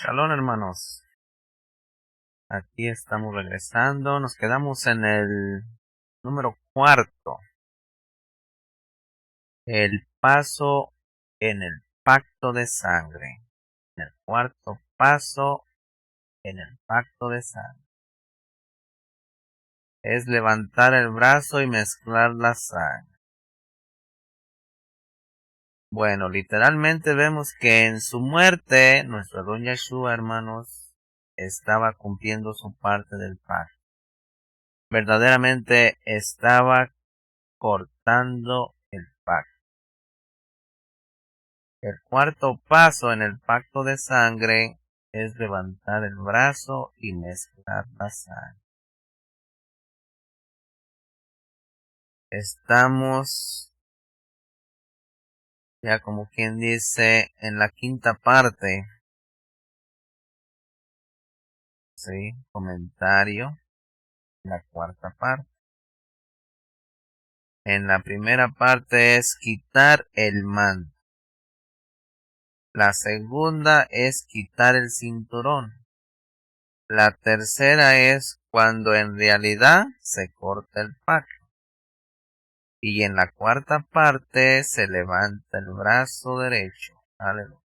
Shalom, hermanos. Aquí estamos regresando. Nos quedamos en el número 4. El paso en el pacto de sangre. En el cuarto paso en el pacto de sangre. Es levantar el brazo y mezclar la sangre. Bueno, literalmente vemos que en su muerte, nuestro don Yeshua, hermanos, estaba cumpliendo su parte del pacto. Verdaderamente estaba cortando el pacto. El cuarto paso en el pacto de sangre es levantar el brazo y mezclar la sangre. Estamos, ya como quien dice, en la quinta parte. Sí, comentario, la cuarta parte. En la primera parte es quitar el manto. La segunda es quitar el cinturón. La tercera es cuando en realidad se corta el pacto. Y en la cuarta parte se levanta el brazo derecho. Aleluya.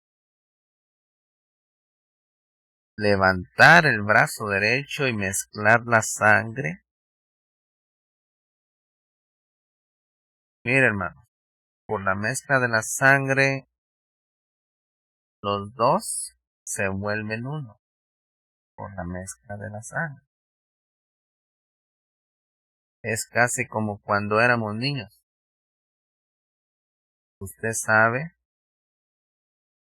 Levantar el brazo derecho y mezclar la sangre. Mire, hermano, por la mezcla de la sangre, los dos se vuelven uno. Por la mezcla de la sangre. Es casi como cuando éramos niños. Usted sabe,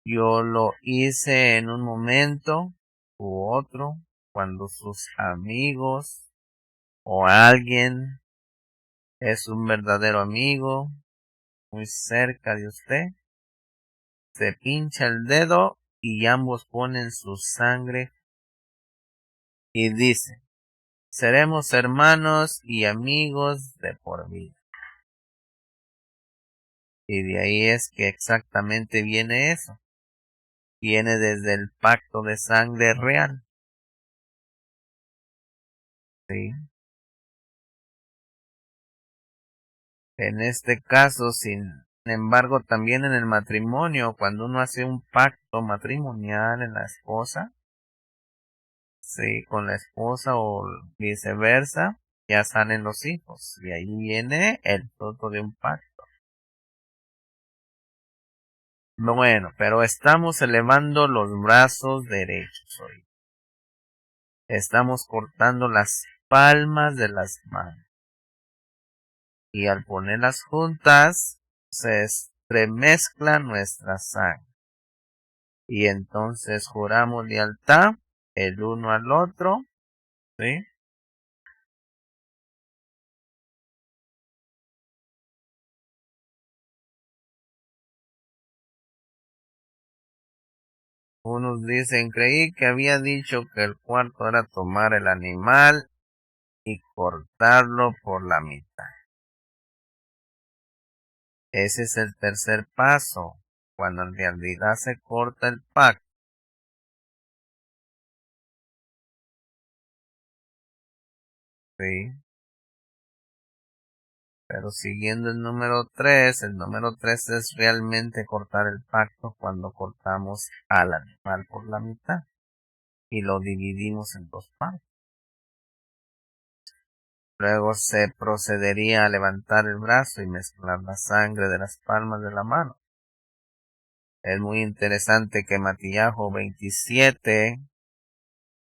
yo lo hice en un momento u otro, cuando sus amigos o alguien es un verdadero amigo muy cerca de usted, se pincha el dedo y ambos ponen su sangre y dicen, seremos hermanos y amigos de por vida. Y de ahí es que exactamente viene eso. Viene desde el pacto de sangre real. ¿Sí? En este caso, sin embargo, también en el matrimonio, cuando uno hace un pacto matrimonial en la esposa, sí, con la esposa o viceversa, ya salen los hijos. Y ahí viene el fruto de un pacto. Bueno, pero estamos elevando los brazos derechos hoy. Estamos cortando las palmas de las manos. Y al ponerlas juntas, se entremezcla nuestra sangre. Y entonces juramos lealtad el uno al otro, ¿sí? Unos dicen, creí que había dicho que el cuarto era tomar el animal y cortarlo por la mitad. Ese es el tercer paso, cuando en realidad se corta el pacto. Sí. Pero siguiendo el número 3, el número 3 es realmente cortar el pacto cuando cortamos al animal por la mitad y lo dividimos en dos partes. Luego se procedería a levantar el brazo y mezclar la sangre de las palmas de la mano. Es muy interesante que Matías 27,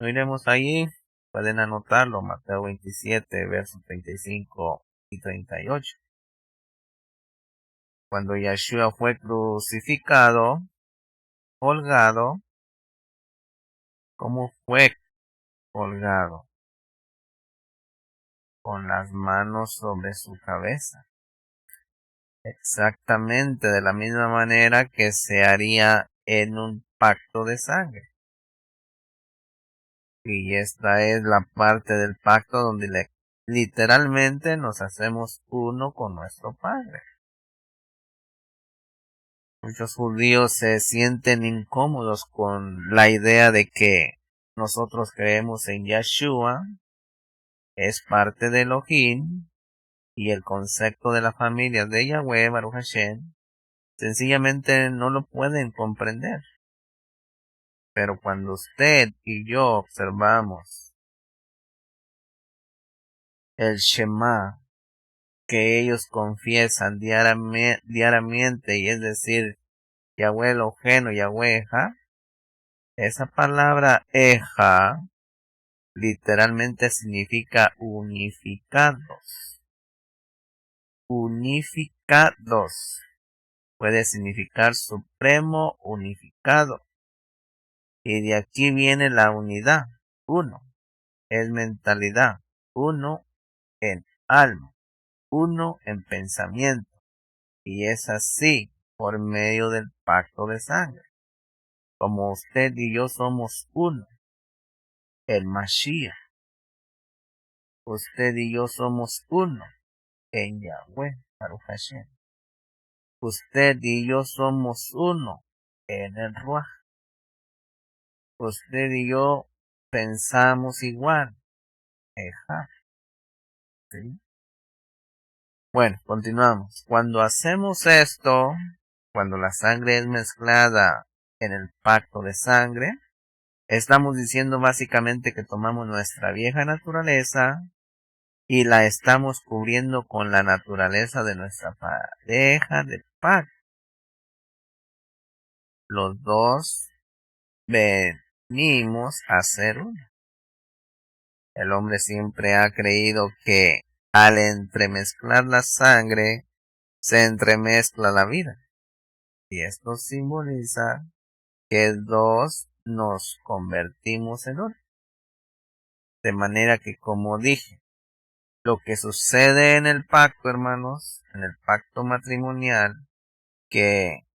no iremos allí, pueden anotarlo, Mateo 27, versos 35 y 38. Cuando Yeshua fue crucificado, colgado, ¿cómo fue colgado? Con las manos sobre su cabeza. Exactamente de la misma manera que se haría en un pacto de sangre. Y esta es la parte del pacto donde literalmente nos hacemos uno con nuestro Padre. Muchos judíos se sienten incómodos con la idea de que nosotros creemos en Yeshua, es parte de Elohim, y el concepto de la familia de Yahweh, Baruch Hashem, sencillamente no lo pueden comprender. Pero cuando usted y yo observamos el Shema que ellos confiesan diariamente, y es decir, Yahweh Eloheno, Yahweh Eja, esa palabra Eja literalmente significa unificados. Unificados. Puede significar supremo unificado. Y de aquí viene la unidad. Uno es mentalidad. Uno en alma. Uno en pensamiento. Y es así por medio del pacto de sangre. Como usted y yo somos uno. El Mashiach. Usted y yo somos uno en Yahweh, Baruch Hashem. Usted y yo somos uno en el Ruach. Usted y yo pensamos igual. Ejá. ¿Sí? Bueno, continuamos. Cuando hacemos esto, cuando la sangre es mezclada en el pacto de sangre, estamos diciendo básicamente que tomamos nuestra vieja naturaleza y la estamos cubriendo con la naturaleza de nuestra pareja de pacto. Los dos venimos a ser uno. El hombre siempre ha creído que al entremezclar la sangre se entremezcla la vida. Y esto simboliza que dos nos convertimos en uno. De manera que, como dije, lo que sucede en el pacto, hermanos, en el pacto matrimonial, que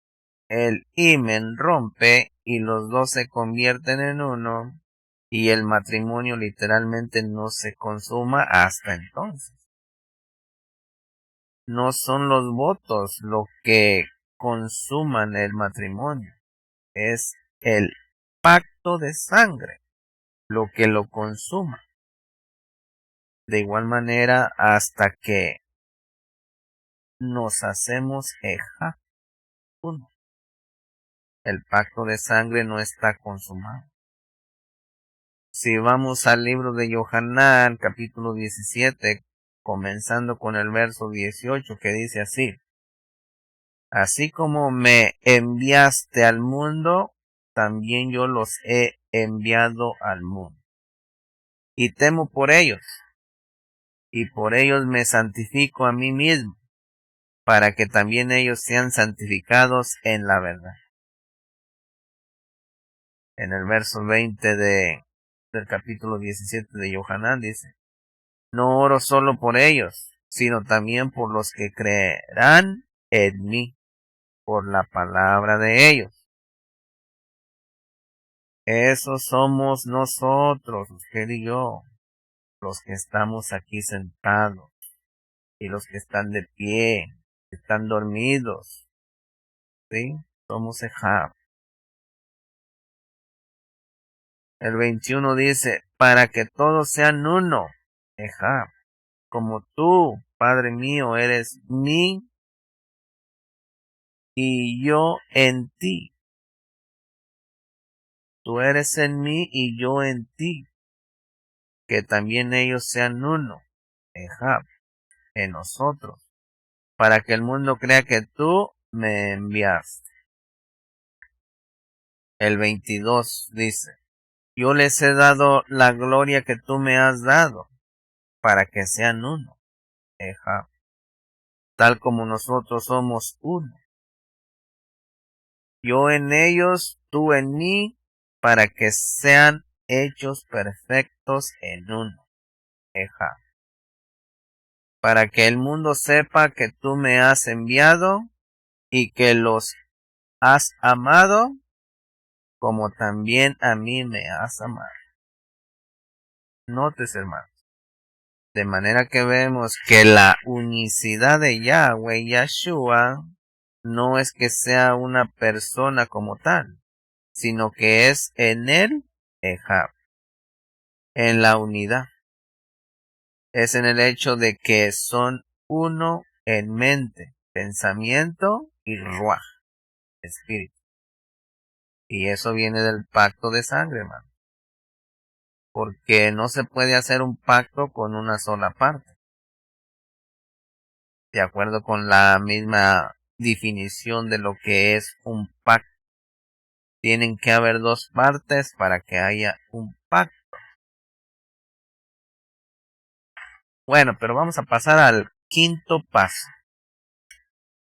el himen rompe y los dos se convierten en uno, y el matrimonio literalmente no se consuma hasta entonces. No son los votos lo que consuman el matrimonio, es el pacto de sangre lo que lo consuma. De igual manera, hasta que nos hacemos eja uno, el pacto de sangre no está consumado. Si vamos al libro de Yohanan, capítulo 17, comenzando con el verso 18, que dice así: así como me enviaste al mundo, también yo los he enviado al mundo. Y temo por ellos, y por ellos me santifico a mí mismo, para que también ellos sean santificados en la verdad. En el verso 20 del capítulo 17 de Yohanan dice: no oro solo por ellos, sino también por los que creerán en mí, por la palabra de ellos. Esos somos nosotros, usted y yo, los que estamos aquí sentados, y los que están de pie, que están dormidos, ¿sí? Somos Ejab. El 21 dice: para que todos sean uno, Ejab, como tú, Padre mío, eres mí y yo en ti. Tú eres en mí y yo en ti. Que también ellos sean uno, Ejab, en nosotros, para que el mundo crea que tú me enviaste. El 22 dice: yo les he dado la gloria que tú me has dado, para que sean uno, Ejab, tal como nosotros somos uno. Yo en ellos, tú en mí, para que sean hechos perfectos en uno, Ejab. Para que el mundo sepa que tú me has enviado y que los has amado como también a mí me has amado. Notes, hermanos. De manera que vemos que la unicidad de Yahweh y Yahshua no es que sea una persona como tal, sino que es en el Ejab, en la unidad. Es en el hecho de que son uno en mente, pensamiento y ruaj, espíritu. Y eso viene del pacto de sangre, hermano. Porque no se puede hacer un pacto con una sola parte. De acuerdo con la misma definición de lo que es un pacto. Tienen que haber dos partes para que haya un pacto. Bueno, pero vamos a pasar al quinto paso.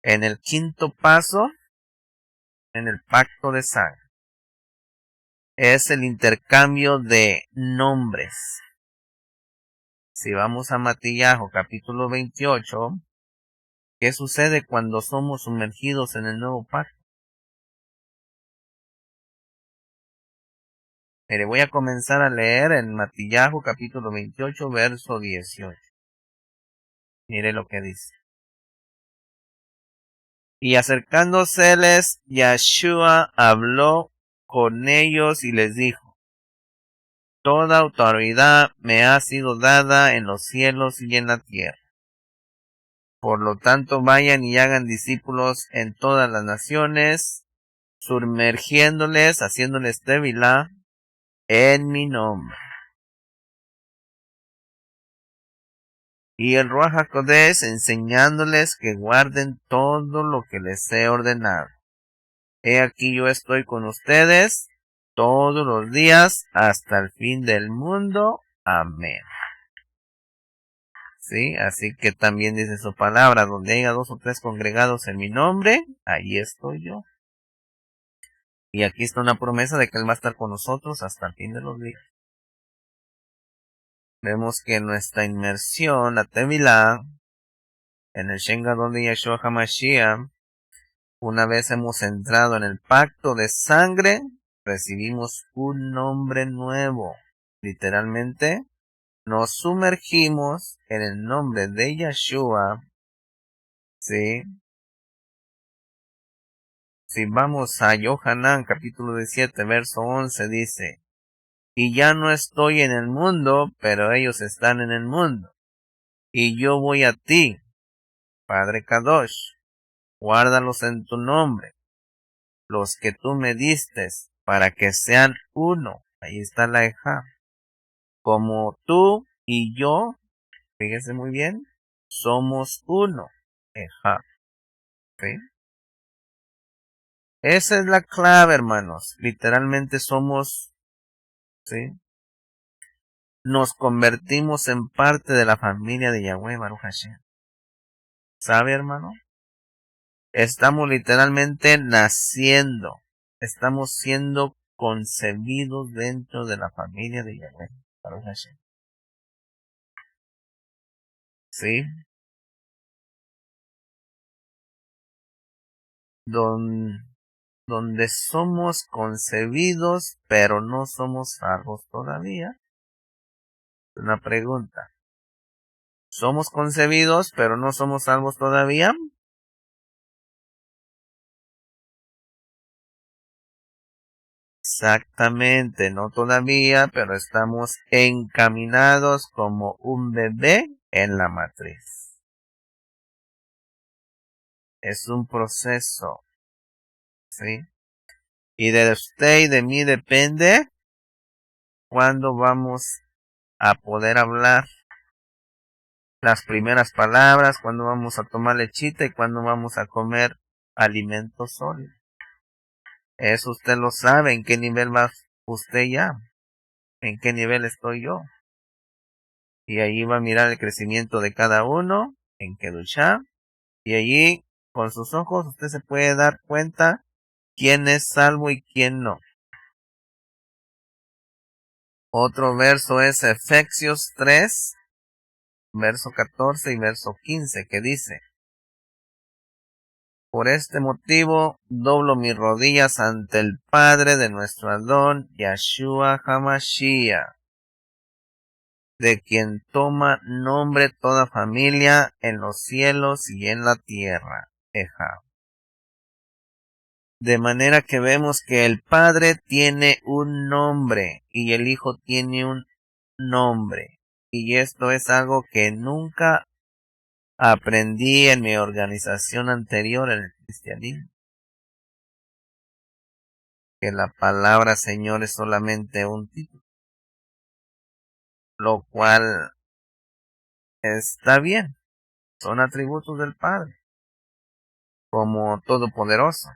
En el quinto paso, en el pacto de sangre, es el intercambio de nombres. Si vamos a Matillajo, capítulo 28, ¿qué sucede cuando somos sumergidos en el nuevo pacto? Mire, voy a comenzar a leer en Matillajo, capítulo 28, verso 18. Mire lo que dice. Y acercándoseles, Yahshua habló con ellos y les dijo: Toda autoridad me ha sido dada en los cielos y en la tierra. Por lo tanto, vayan y hagan discípulos en todas las naciones, sumergiéndoles, haciéndoles tevilá en mi nombre. Y el Ruach HaKodesh enseñándoles que guarden todo lo que les he ordenado. He aquí yo estoy con ustedes todos los días hasta el fin del mundo. Amén. Sí, así que también dice su palabra, donde haya 2 o 3 congregados en mi nombre, ahí estoy yo. Y aquí está una promesa de que Él va a estar con nosotros hasta el fin de los días. Vemos que nuestra inmersión, la Tevilá, en el Shengadon de Yahshua HaMashiach, una vez hemos entrado en el pacto de sangre, recibimos un nombre nuevo. Literalmente, nos sumergimos en el nombre de Yahshua. ¿Sí? Si vamos a Yohanan, capítulo 17, verso 11, dice: Y ya no estoy en el mundo, pero ellos están en el mundo. Y yo voy a ti, Padre Kadosh, guárdalos en tu nombre, los que tú me distes, para que sean uno. Ahí está la Ejá. Como tú y yo, fíjese muy bien, somos uno. Ejá. ¿Sí? Esa es la clave, hermanos. Literalmente somos, ¿sí? Nos convertimos en parte de la familia de Yahweh Baruch Hashem. ¿Sabe, hermano? Estamos literalmente naciendo. Estamos siendo concebidos dentro de la familia de Yahweh Baruch Hashem. ¿Sí? Donde somos concebidos, pero no somos salvos todavía. Una pregunta. ¿Somos concebidos, pero no somos salvos todavía? Exactamente, no todavía, pero estamos encaminados como un bebé en la matriz. Es un proceso, ¿sí? Y de usted y de mí depende cuándo vamos a poder hablar las primeras palabras, cuándo vamos a tomar lechita y cuándo vamos a comer alimentos sólidos. Eso usted lo sabe, en qué nivel va usted ya, en qué nivel estoy yo. Y allí va a mirar el crecimiento de cada uno en Kedushá. Y allí, con sus ojos, usted se puede dar cuenta quién es salvo y quién no. Otro verso es Efesios 3, verso 14 y verso 15, que dice: Por este motivo doblo mis rodillas ante el Padre de nuestro Adón, Yahshua HaMashiach, de quien toma nombre toda familia en los cielos y en la tierra. Ejá. De manera que vemos que el Padre tiene un nombre y el Hijo tiene un nombre. Y esto es algo que nunca aprendí en mi organización anterior en el cristianismo. Que la palabra Señor es solamente un título. Lo cual está bien. Son atributos del Padre. Como Todopoderoso.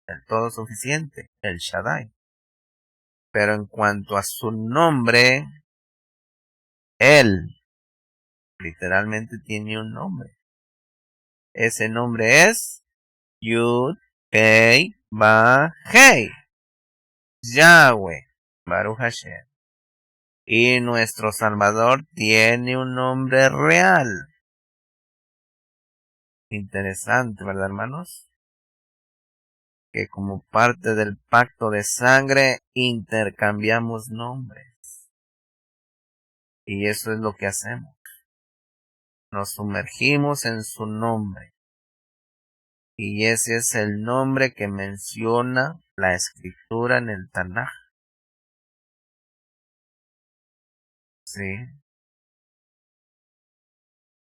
El Todo Suficiente. El Shaddai. Pero en cuanto a su nombre, Él literalmente tiene un nombre. Ese nombre es Yud, Hei, Ba, Hei. Yahweh, Baruch Hashem. Y nuestro Salvador tiene un nombre real. Interesante, ¿verdad, hermanos? Que como parte del pacto de sangre intercambiamos nombres. Y eso es lo que hacemos. Nos sumergimos en su nombre. Y ese es el nombre que menciona la escritura en el Tanaj. Sí.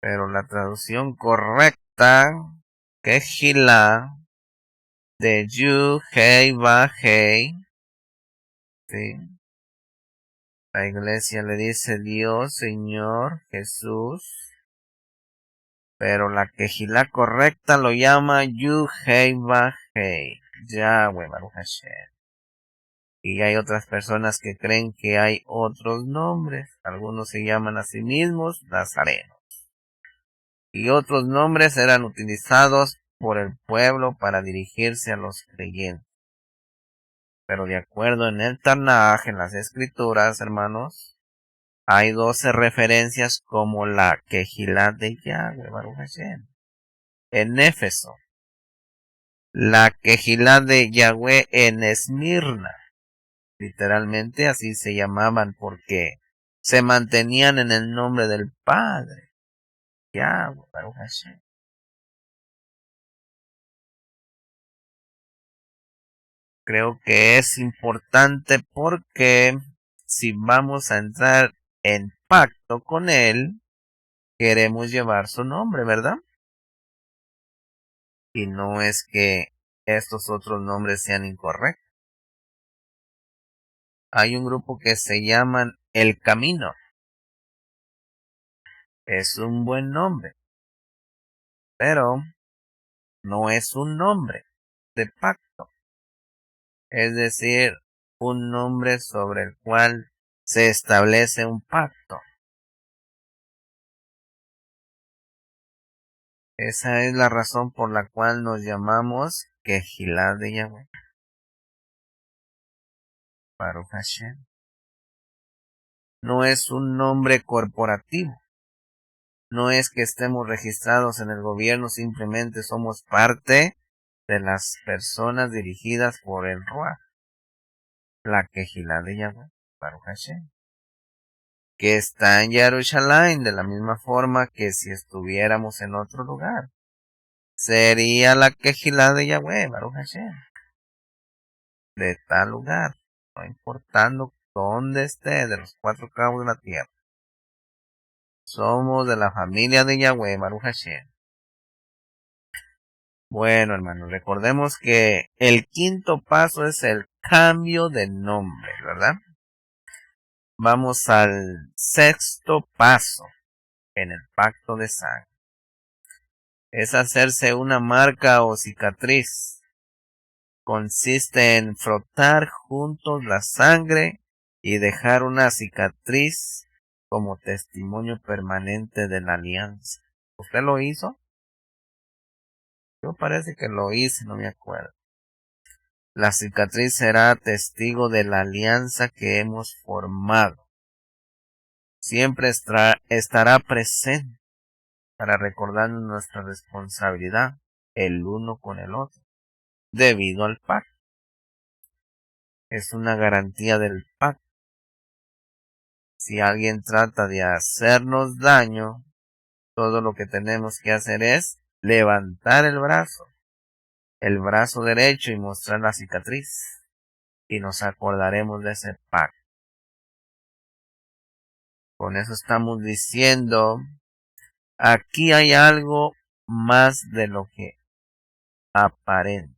Pero la traducción correcta, Kehilá, de Yu, Hei, Ba, Hei, sí. La iglesia le dice Dios, Señor, Jesús. Pero la Kehilá correcta lo llama Yu, Hei, Ba, Hei. Yahweh, Baruch Hashem. Y hay otras personas que creen que hay otros nombres. Algunos se llaman a sí mismos Nazarenos. Y otros nombres eran utilizados por el pueblo para dirigirse a los creyentes. Pero de acuerdo en el Tanaj, en las escrituras, hermanos, hay 12 referencias como la Kehilá de Yahweh, Baruch Hashem. En Éfeso, la Kehilá de Yahweh en Esmirna. Literalmente así se llamaban porque se mantenían en el nombre del Padre. Yahweh, Baruch Hashem. Creo que es importante porque si vamos a entrar en pacto con Él, queremos llevar su nombre, ¿verdad? Y no es que estos otros nombres sean incorrectos. Hay un grupo que se llaman El Camino. Es un buen nombre, pero no es un nombre de pacto. Es decir, un nombre sobre el cual se establece un pacto. Esa es la razón por la cual nos llamamos Kehilá de Yahweh. Baruch Hashem. No es un nombre corporativo. No es que estemos registrados en el gobierno, simplemente somos parte de las personas dirigidas por el Ruach. La Kehilá de Yahweh, Baruch Hashem. Que está en Jerusalén de la misma forma que si estuviéramos en otro lugar. Sería la Kehilá de Yahweh, Baruch Hashem. De tal lugar, no importando dónde esté, de los 4 cabos de la tierra. Somos de la familia de Yahweh, Baruch Hashem. Bueno, hermanos, recordemos que el quinto paso es el cambio de nombre, ¿verdad? Vamos al sexto paso en el pacto de sangre. Es hacerse una marca o cicatriz. Consiste en frotar juntos la sangre y dejar una cicatriz como testimonio permanente de la alianza. ¿Usted lo hizo? Yo parece que lo hice, no me acuerdo. La cicatriz será testigo de la alianza que hemos formado. Siempre estará presente para recordarnos nuestra responsabilidad el uno con el otro, debido al pacto. Es una garantía del pacto. Si alguien trata de hacernos daño, todo lo que tenemos que hacer es levantar el brazo el brazo derecho y mostrar la cicatriz. Y nos acordaremos de ese pacto. Con eso estamos diciendo, aquí hay algo más de lo que aparente.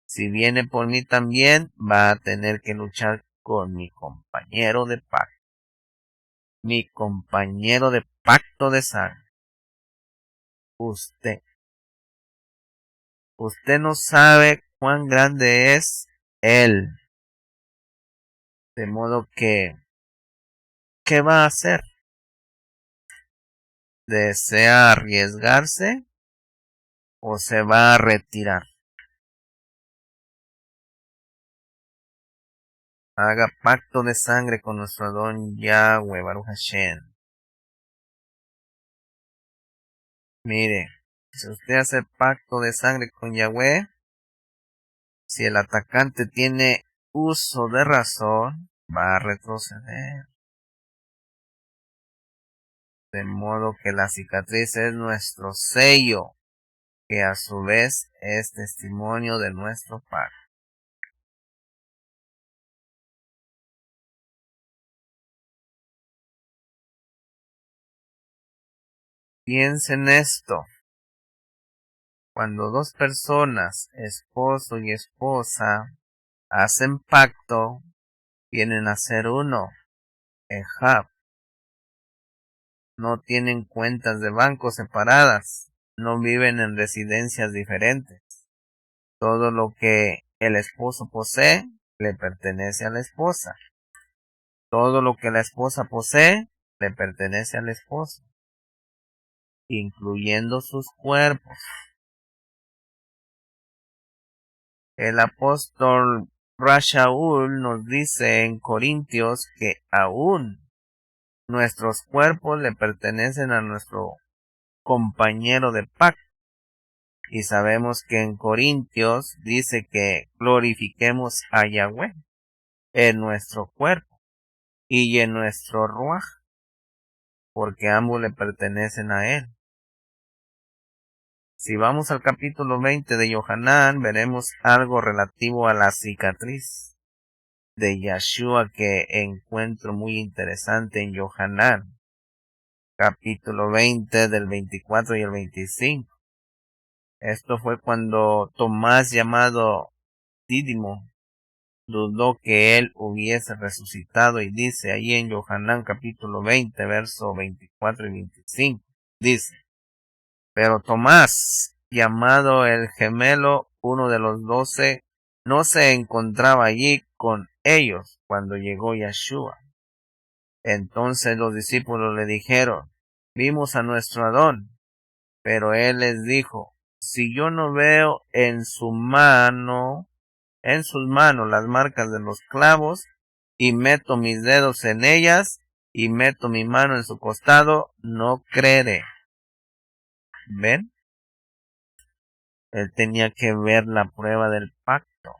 Si viene por mí también, va a tener que luchar con mi compañero de pacto. Mi compañero de pacto de sangre. Usted. Usted no sabe cuán grande es Él. De modo que, ¿qué va a hacer? ¿Desea arriesgarse o se va a retirar? Haga pacto de sangre con nuestro don Yahweh, Baruch Hashem. Mire, si usted hace pacto de sangre con Yahweh, si el atacante tiene uso de razón, va a retroceder. De modo que la cicatriz es nuestro sello, que a su vez es testimonio de nuestro pacto. Piensen esto. Cuando dos personas, esposo y esposa, hacen pacto, vienen a ser uno, Ejab. No tienen cuentas de banco separadas, no viven en residencias diferentes. Todo lo que el esposo posee le pertenece a la esposa. Todo lo que la esposa posee le pertenece al esposo, incluyendo sus cuerpos. El apóstol Rashaul nos dice en Corintios que aún nuestros cuerpos le pertenecen a nuestro compañero de pacto. Y sabemos que en Corintios dice que glorifiquemos a Yahweh en nuestro cuerpo y en nuestro ruaj, porque ambos le pertenecen a él. Si vamos al capítulo 20 de Yohanan, veremos algo relativo a la cicatriz de Yeshua que encuentro muy interesante en Yohanan, capítulo 20 del 24 y el 25. Esto fue cuando Tomás, llamado Dídimo, dudó que él hubiese resucitado, y dice ahí en Yohanan capítulo 20, verso 24 y 25, dice: pero Tomás, llamado el gemelo, uno de los 12, no se encontraba allí con ellos cuando llegó Yeshua. Entonces los discípulos le dijeron: vimos a nuestro Adón. Pero él les dijo: si yo no veo en sus manos las marcas de los clavos, y meto mis dedos en ellas, y meto mi mano en su costado, no creeré. ¿Ven? Él tenía que ver la prueba del pacto.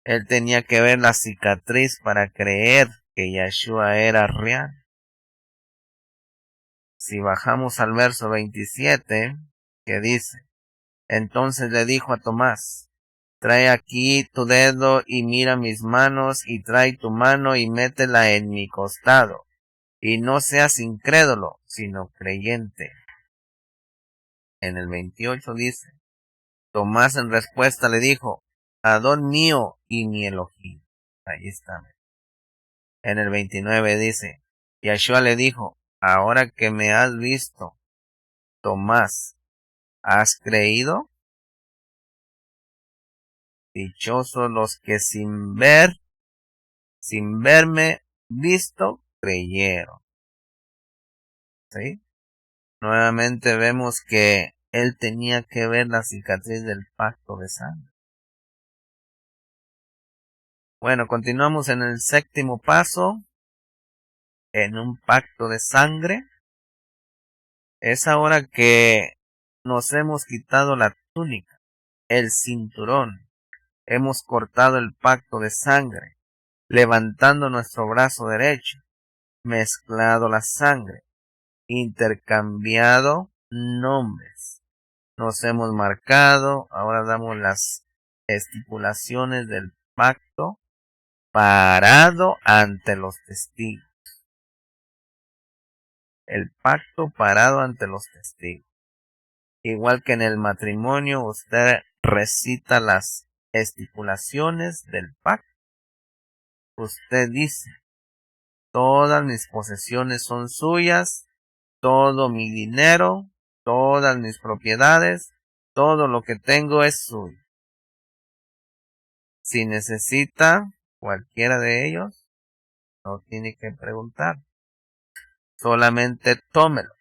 Él tenía que ver la cicatriz para creer que Yeshua era real. Si bajamos al verso 27, que dice: entonces le dijo a Tomás: trae aquí tu dedo y mira mis manos, y trae tu mano y métela en mi costado, y no seas incrédulo, sino creyente. En el 28 dice: Tomás en respuesta le dijo: Adón mío y mi Elohim. Ahí está. En el 29 dice: Yeshua le dijo: ahora que me has visto, Tomás, ¿has creído? Dichosos los que sin verme visto, creyeron. ¿Sí? Nuevamente vemos que él tenía que ver la cicatriz del pacto de sangre. Bueno, continuamos en el séptimo paso. En un pacto de sangre, es ahora que nos hemos quitado la túnica, el cinturón, hemos cortado el pacto de sangre, levantando nuestro brazo derecho, mezclado la sangre, intercambiado nombres. nos hemos marcado. Ahora damos las estipulaciones del pacto parado ante los testigos. El pacto parado ante los testigos. Igual que en el matrimonio, usted recita las estipulaciones del pacto. Usted dice, todas mis posesiones son suyas, todo mi dinero, todas mis propiedades, todo lo que tengo es suyo. Si necesita cualquiera de ellos, no tiene que preguntar. Solamente tómelo.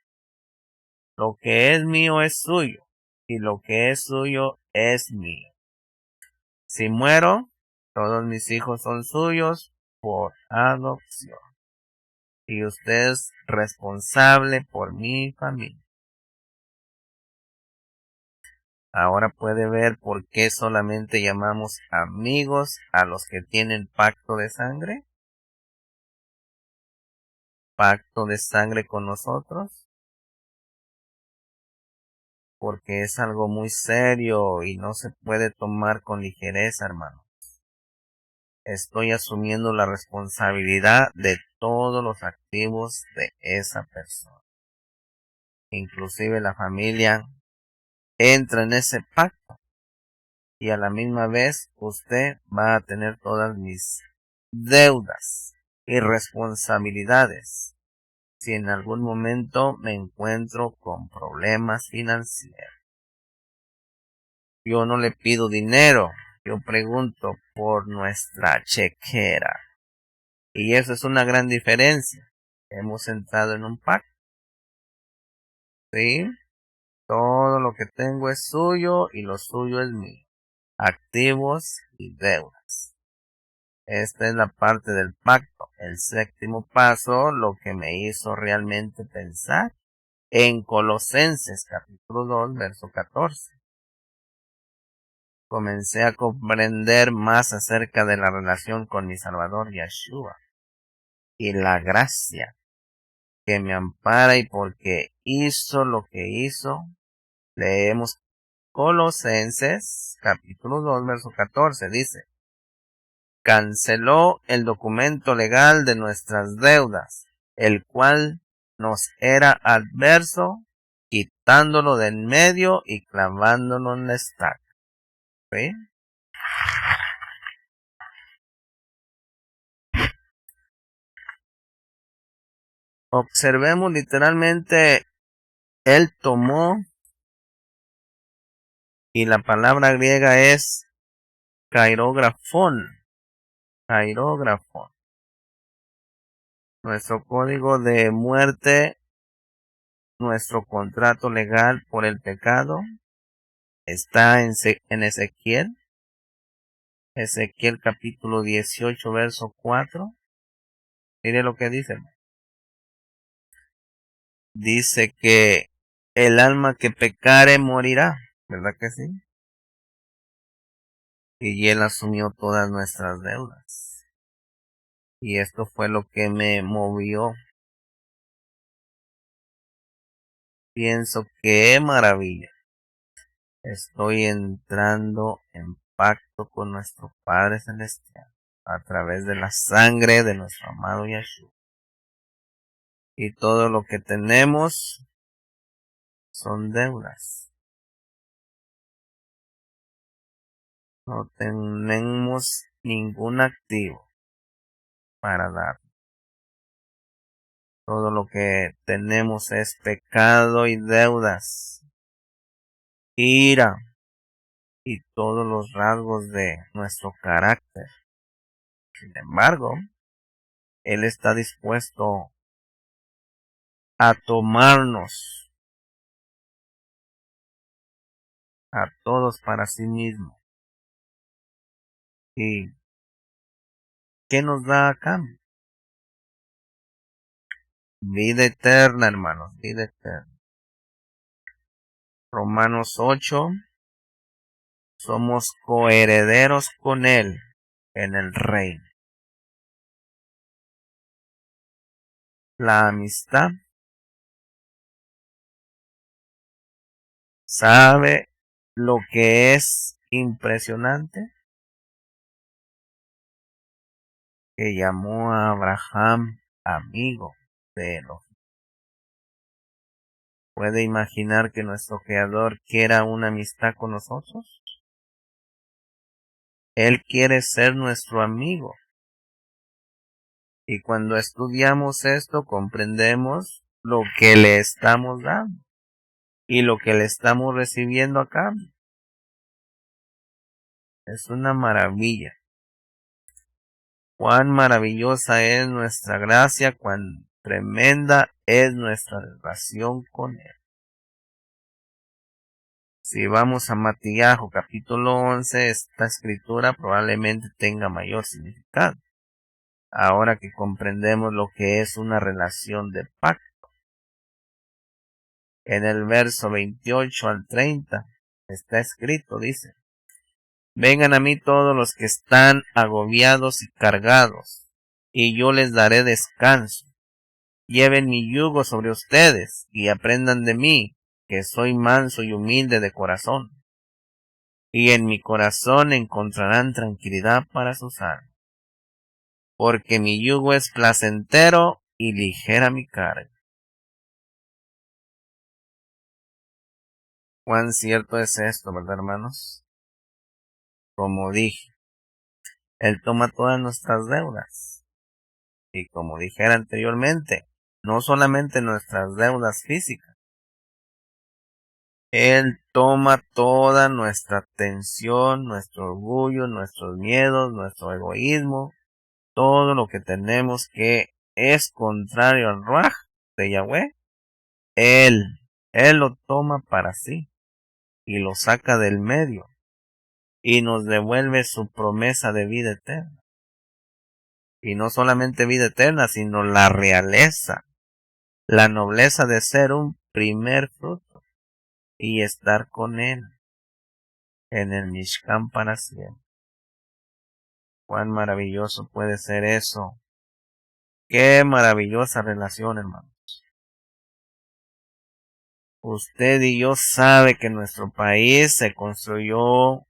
Lo que es mío es suyo, y lo que es suyo es mío. Si muero, todos mis hijos son suyos por adopción. Y usted es responsable por mi familia. Ahora puede ver por qué solamente llamamos amigos a los que tienen pacto de sangre. Pacto de sangre con nosotros. Porque es algo muy serio y no se puede tomar con ligereza, hermano. Estoy asumiendo la responsabilidad de todos los activos de esa persona. Inclusive la familia entra en ese pacto y a la misma vez usted va a tener todas mis deudas y responsabilidades si en algún momento me encuentro con problemas financieros. Yo no le pido dinero, yo pregunto por nuestra chequera. Y eso es una gran diferencia. Hemos entrado en un pacto. ¿Sí? Todo lo que tengo es suyo y lo suyo es mío. Activos y deudas. Esta es la parte del pacto. El séptimo paso, lo que me hizo realmente pensar en Colosenses capítulo 2, verso 14. Comencé a comprender más acerca de la relación con mi Salvador Yeshua y la gracia que me ampara, y porque hizo lo que hizo. Leemos Colosenses capítulo 2 verso 14, dice: canceló el documento legal de nuestras deudas, el cual nos era adverso, quitándolo de en medio y clavándolo en la estaca. ¿Sí? Observemos literalmente, él tomó, y la palabra griega es kairógrafón. Kairógrafón. Nuestro código de muerte, nuestro contrato legal por el pecado, está en Ezequiel. Ezequiel capítulo 18, verso 4. Mire lo que dice. Dice que el alma que pecare morirá. ¿Verdad que sí? Y él asumió todas nuestras deudas. Y esto fue lo que me movió. Pienso que maravilla. Estoy entrando en pacto con nuestro Padre Celestial a través de la sangre de nuestro amado Yeshua. Y todo lo que tenemos son deudas. No tenemos ningún activo para dar. Todo lo que tenemos es pecado y deudas, ira y todos los rasgos de nuestro carácter. Sin embargo, Él está dispuesto a tomarnos a todos para sí mismo. ¿Y qué nos da a cambio? Vida eterna, hermanos, vida eterna. Romanos 8, somos coherederos con Él en el reino. La amistad ¿Sabe lo que es impresionante? Que llamó a Abraham amigo de Elohim. ¿Puede imaginar que nuestro Creador quiera una amistad con nosotros? Él quiere ser nuestro amigo. Y cuando estudiamos esto, comprendemos lo que le estamos dando y lo que le estamos recibiendo a cambio. Es una maravilla. Cuán maravillosa es nuestra gracia, cuán tremenda es nuestra relación con Él. Si vamos a Matillahu capítulo 11, esta escritura probablemente tenga mayor significado. Ahora que comprendemos lo que es una relación de pacto. En el verso 28 al 30 está escrito, dice: vengan a mí todos los que están agobiados y cargados, y yo les daré descanso. Lleven mi yugo sobre ustedes y aprendan de mí, que soy manso y humilde de corazón. Y en mi corazón encontrarán tranquilidad para sus almas. Porque mi yugo es placentero y ligera mi carga. Cuán cierto es esto, ¿verdad, hermanos? Como dije, Él toma todas nuestras deudas. Y como dijera anteriormente, no solamente nuestras deudas físicas. Él toma toda nuestra tensión, nuestro orgullo, nuestros miedos, nuestro egoísmo, todo lo que tenemos que es contrario al Ruaj de Yahweh. Él lo toma para sí y lo saca del medio y nos devuelve su promesa de vida eterna. Y no solamente vida eterna, sino la realeza, la nobleza de ser un primer fruto y estar con Él en el Mishkan para siempre. Cuán maravilloso puede ser eso. Qué maravillosa relación, hermanos. Usted y yo sabe que nuestro país se construyó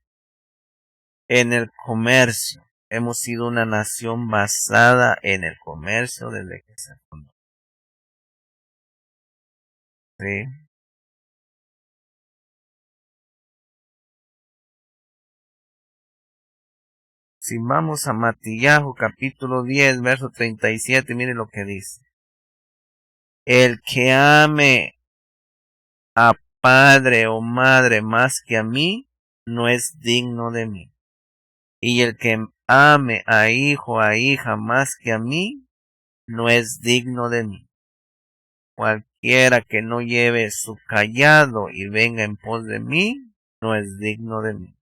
en el comercio. Hemos sido una nación basada en el comercio desde que se fundó. ¿Sí? Si vamos a Matillahu capítulo 10, verso 37, mire lo que dice. El que ame a padre o madre más que a mí, no es digno de mí. Y el que ame a hijo a hija más que a mí, no es digno de mí. Cualquiera que no lleve su cayado y venga en pos de mí, no es digno de mí.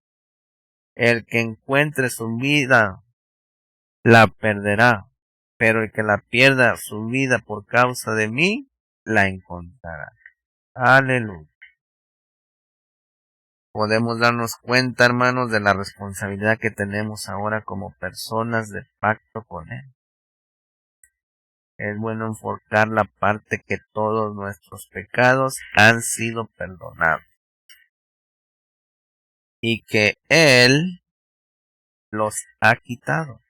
El que encuentre su vida, la perderá, pero el que la pierda su vida por causa de mí, la encontrará. Aleluya. Podemos darnos cuenta, hermanos, de la responsabilidad que tenemos ahora como personas de pacto con Él. Es bueno enfocar la parte que todos nuestros pecados han sido perdonados y que Él los ha quitado.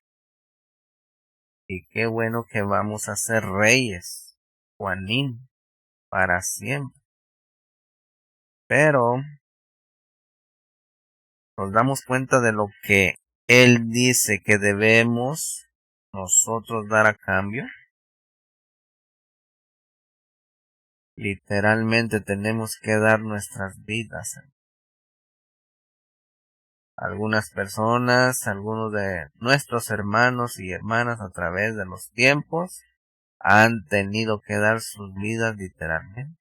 Y qué bueno que vamos a ser reyes, Juanín, para siempre. Pero nos damos cuenta de lo que Él dice que debemos nosotros dar a cambio. Literalmente tenemos que dar nuestras vidas. Algunas personas, algunos de nuestros hermanos y hermanas a través de los tiempos han tenido que dar sus vidas literalmente.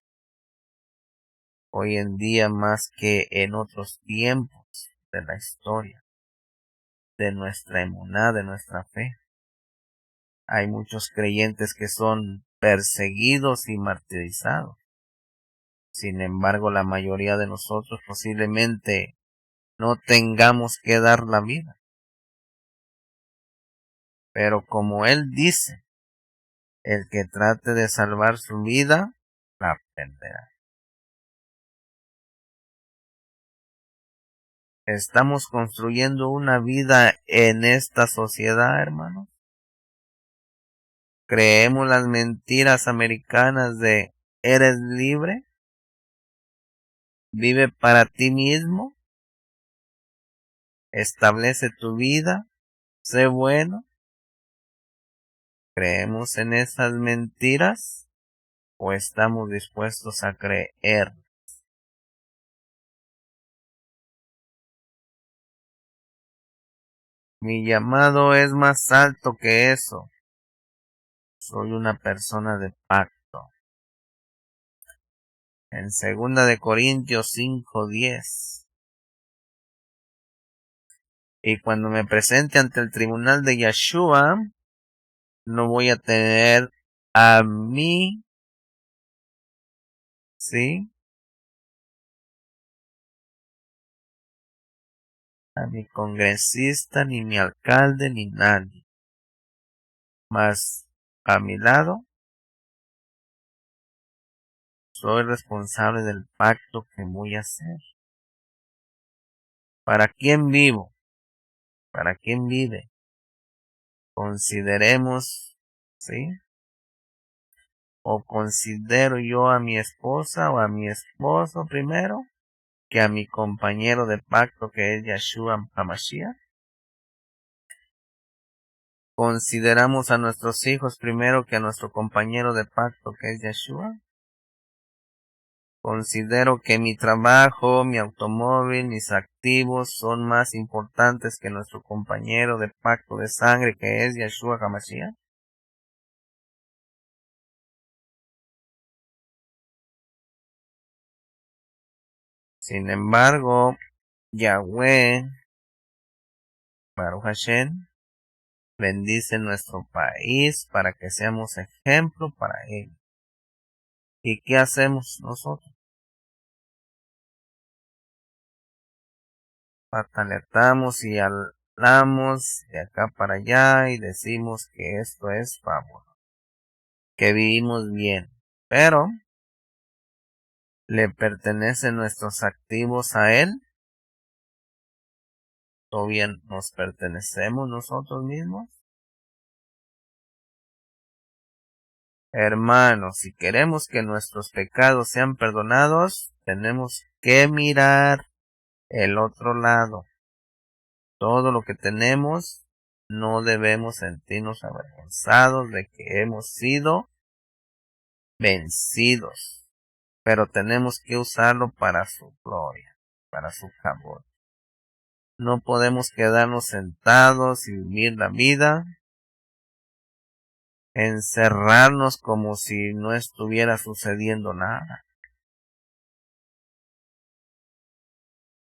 Hoy en día más que en otros tiempos de la historia, de nuestra emuná, de nuestra fe. Hay muchos creyentes que son perseguidos y martirizados. Sin embargo, la mayoría de nosotros posiblemente no tengamos que dar la vida. Pero como Él dice, el que trate de salvar su vida, la perderá. ¿Estamos construyendo una vida en esta sociedad, hermanos? ¿Creemos las mentiras americanas de eres libre? ¿Vive para ti mismo? ¿Establece tu vida? ¿Sé bueno? ¿Creemos en esas mentiras? ¿O estamos dispuestos a creer? Mi llamado es más alto que eso. Soy una persona de pacto. En 2 de Corintios 5:10. Y cuando me presente ante el tribunal de Yeshua, no voy a tener a mí, ¿sí? A mi congresista, ni mi alcalde, ni nadie. Mas a mi lado, soy responsable del pacto que voy a hacer. ¿Para quién vivo? ¿Para quién vive? Consideremos, ¿sí? O considero yo a mi esposa o a mi esposo primero que a mi compañero de pacto que es Yeshua HaMashiach. Consideramos a nuestros hijos primero que a nuestro compañero de pacto que es Yeshua. Considero que mi trabajo, mi automóvil, mis activos son más importantes que nuestro compañero de pacto de sangre que es Yeshua HaMashiach. Sin embargo, Yahweh, Baruch Hashem, bendice nuestro país para que seamos ejemplo para él. ¿Y qué hacemos nosotros? Pataleamos y hablamos de acá para allá y decimos que esto es favor, que vivimos bien, pero ¿le pertenecen nuestros activos a él? ¿O bien nos pertenecemos nosotros mismos? Hermanos, si queremos que nuestros pecados sean perdonados, tenemos que mirar el otro lado. Todo lo que tenemos, no debemos sentirnos avergonzados de que hemos sido vencidos, pero tenemos que usarlo para su gloria, para su favor. No podemos quedarnos sentados y vivir la vida, encerrarnos como si no estuviera sucediendo nada.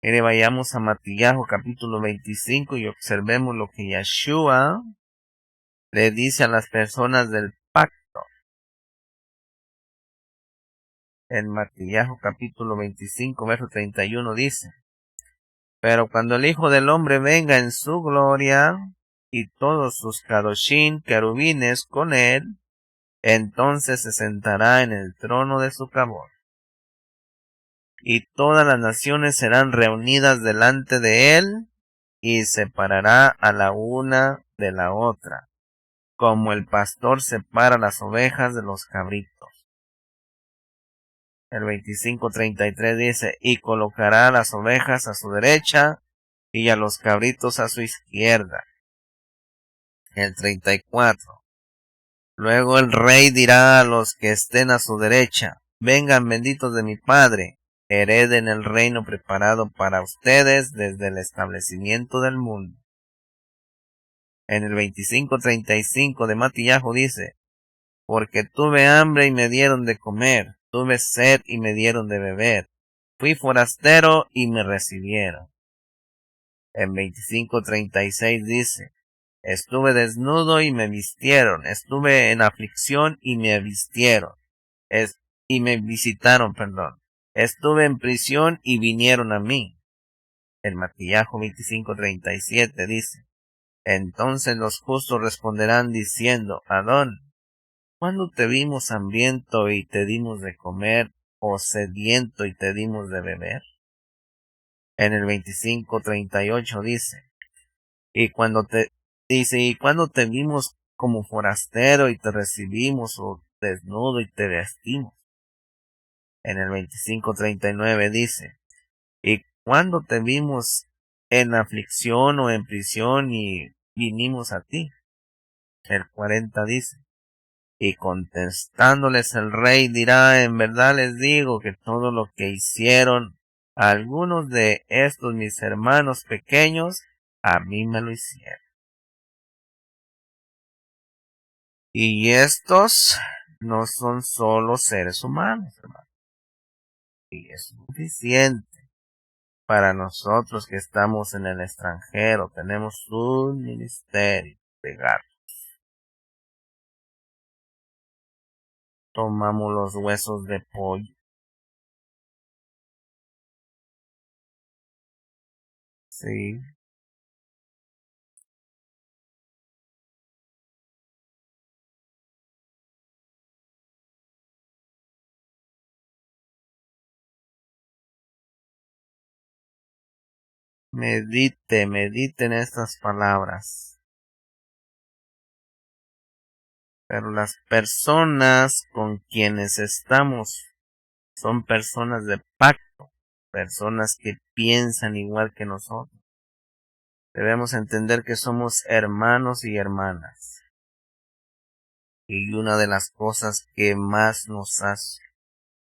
Mire, vayamos a Matillahu capítulo 25 y observemos lo que Yeshua le dice a las personas del pacto. En Matillahu capítulo 25 verso 31 dice: Pero cuando el Hijo del Hombre venga en su gloria y todos sus kadoshim, querubines con él, entonces se sentará en el trono de su cabot. Y todas las naciones serán reunidas delante de él, y separará a la una de la otra, como el pastor separa las ovejas de los cabritos. El 25:33 dice: Y colocará a las ovejas a su derecha, y a los cabritos a su izquierda. El 34. Luego el rey dirá a los que estén a su derecha: Vengan benditos de mi Padre, hereden el reino preparado para ustedes desde el establecimiento del mundo. En el 25:35 de Matillahu dice: Porque tuve hambre y me dieron de comer, tuve sed y me dieron de beber, fui forastero y me recibieron. En 25:36 dice: Estuve desnudo y me vistieron, estuve en aflicción y me vistieron, y me visitaron, estuve en prisión y vinieron a mí. El Matillahu 25:37 dice: Entonces los justos responderán diciendo: Adón, ¿cuándo te vimos hambriento y te dimos de comer, o sediento y te dimos de beber? En el 25:38 dice, y cuando te vimos como forastero y te recibimos, o desnudo y te vestimos. En el 25:39 dice, y cuando te vimos en aflicción o en prisión y vinimos a ti. El 40 dice, y contestándoles el rey dirá, en verdad les digo que todo lo que hicieron a algunos de estos mis hermanos pequeños, a mí me lo hicieron. Y estos no son solo seres humanos, hermano. Y es suficiente para nosotros que estamos en el extranjero. Tenemos un ministerio de garra. Tomamos los huesos de pollo. Sí. Medite en estas palabras. Pero las personas con quienes estamos son personas de pacto, personas que piensan igual que nosotros. Debemos entender que somos hermanos y hermanas. Y una de las cosas que más nos ha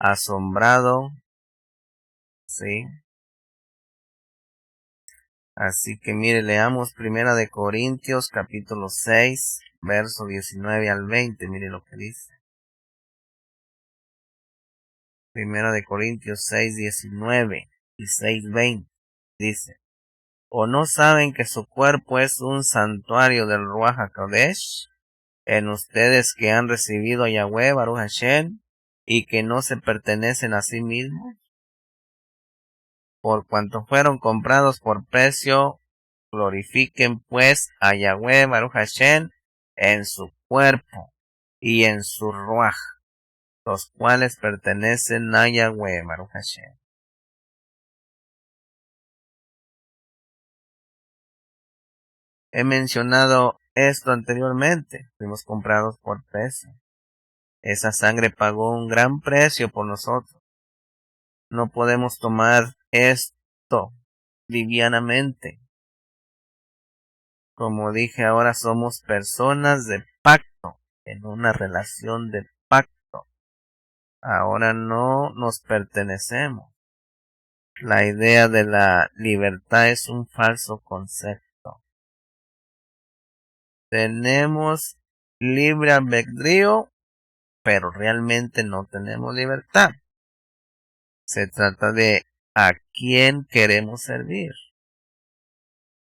asombrado, ¿sí? Así que mire, leamos Primera de Corintios capítulo 6, verso 19 al 20, mire lo que dice. Primera de Corintios 6, 19 y 6, 20, dice, ¿o no saben que su cuerpo es un santuario del Ruach HaKodesh en ustedes que han recibido a Yahweh Baruch Hashem y que no se pertenecen a sí mismos? Por cuanto fueron comprados por precio, glorifiquen pues a Yahweh Baruch Hashem en su cuerpo y en su Ruach, los cuales pertenecen a Yahweh Baruch Hashem. He mencionado esto anteriormente. Fuimos comprados por precio. Esa sangre pagó un gran precio por nosotros. No podemos tomar esto livianamente. Como dije, ahora somos personas de pacto, en una relación de pacto. Ahora no nos pertenecemos. La idea de la libertad es un falso concepto. Tenemos libre albedrío, pero realmente no tenemos libertad. Se trata de a quién queremos servir.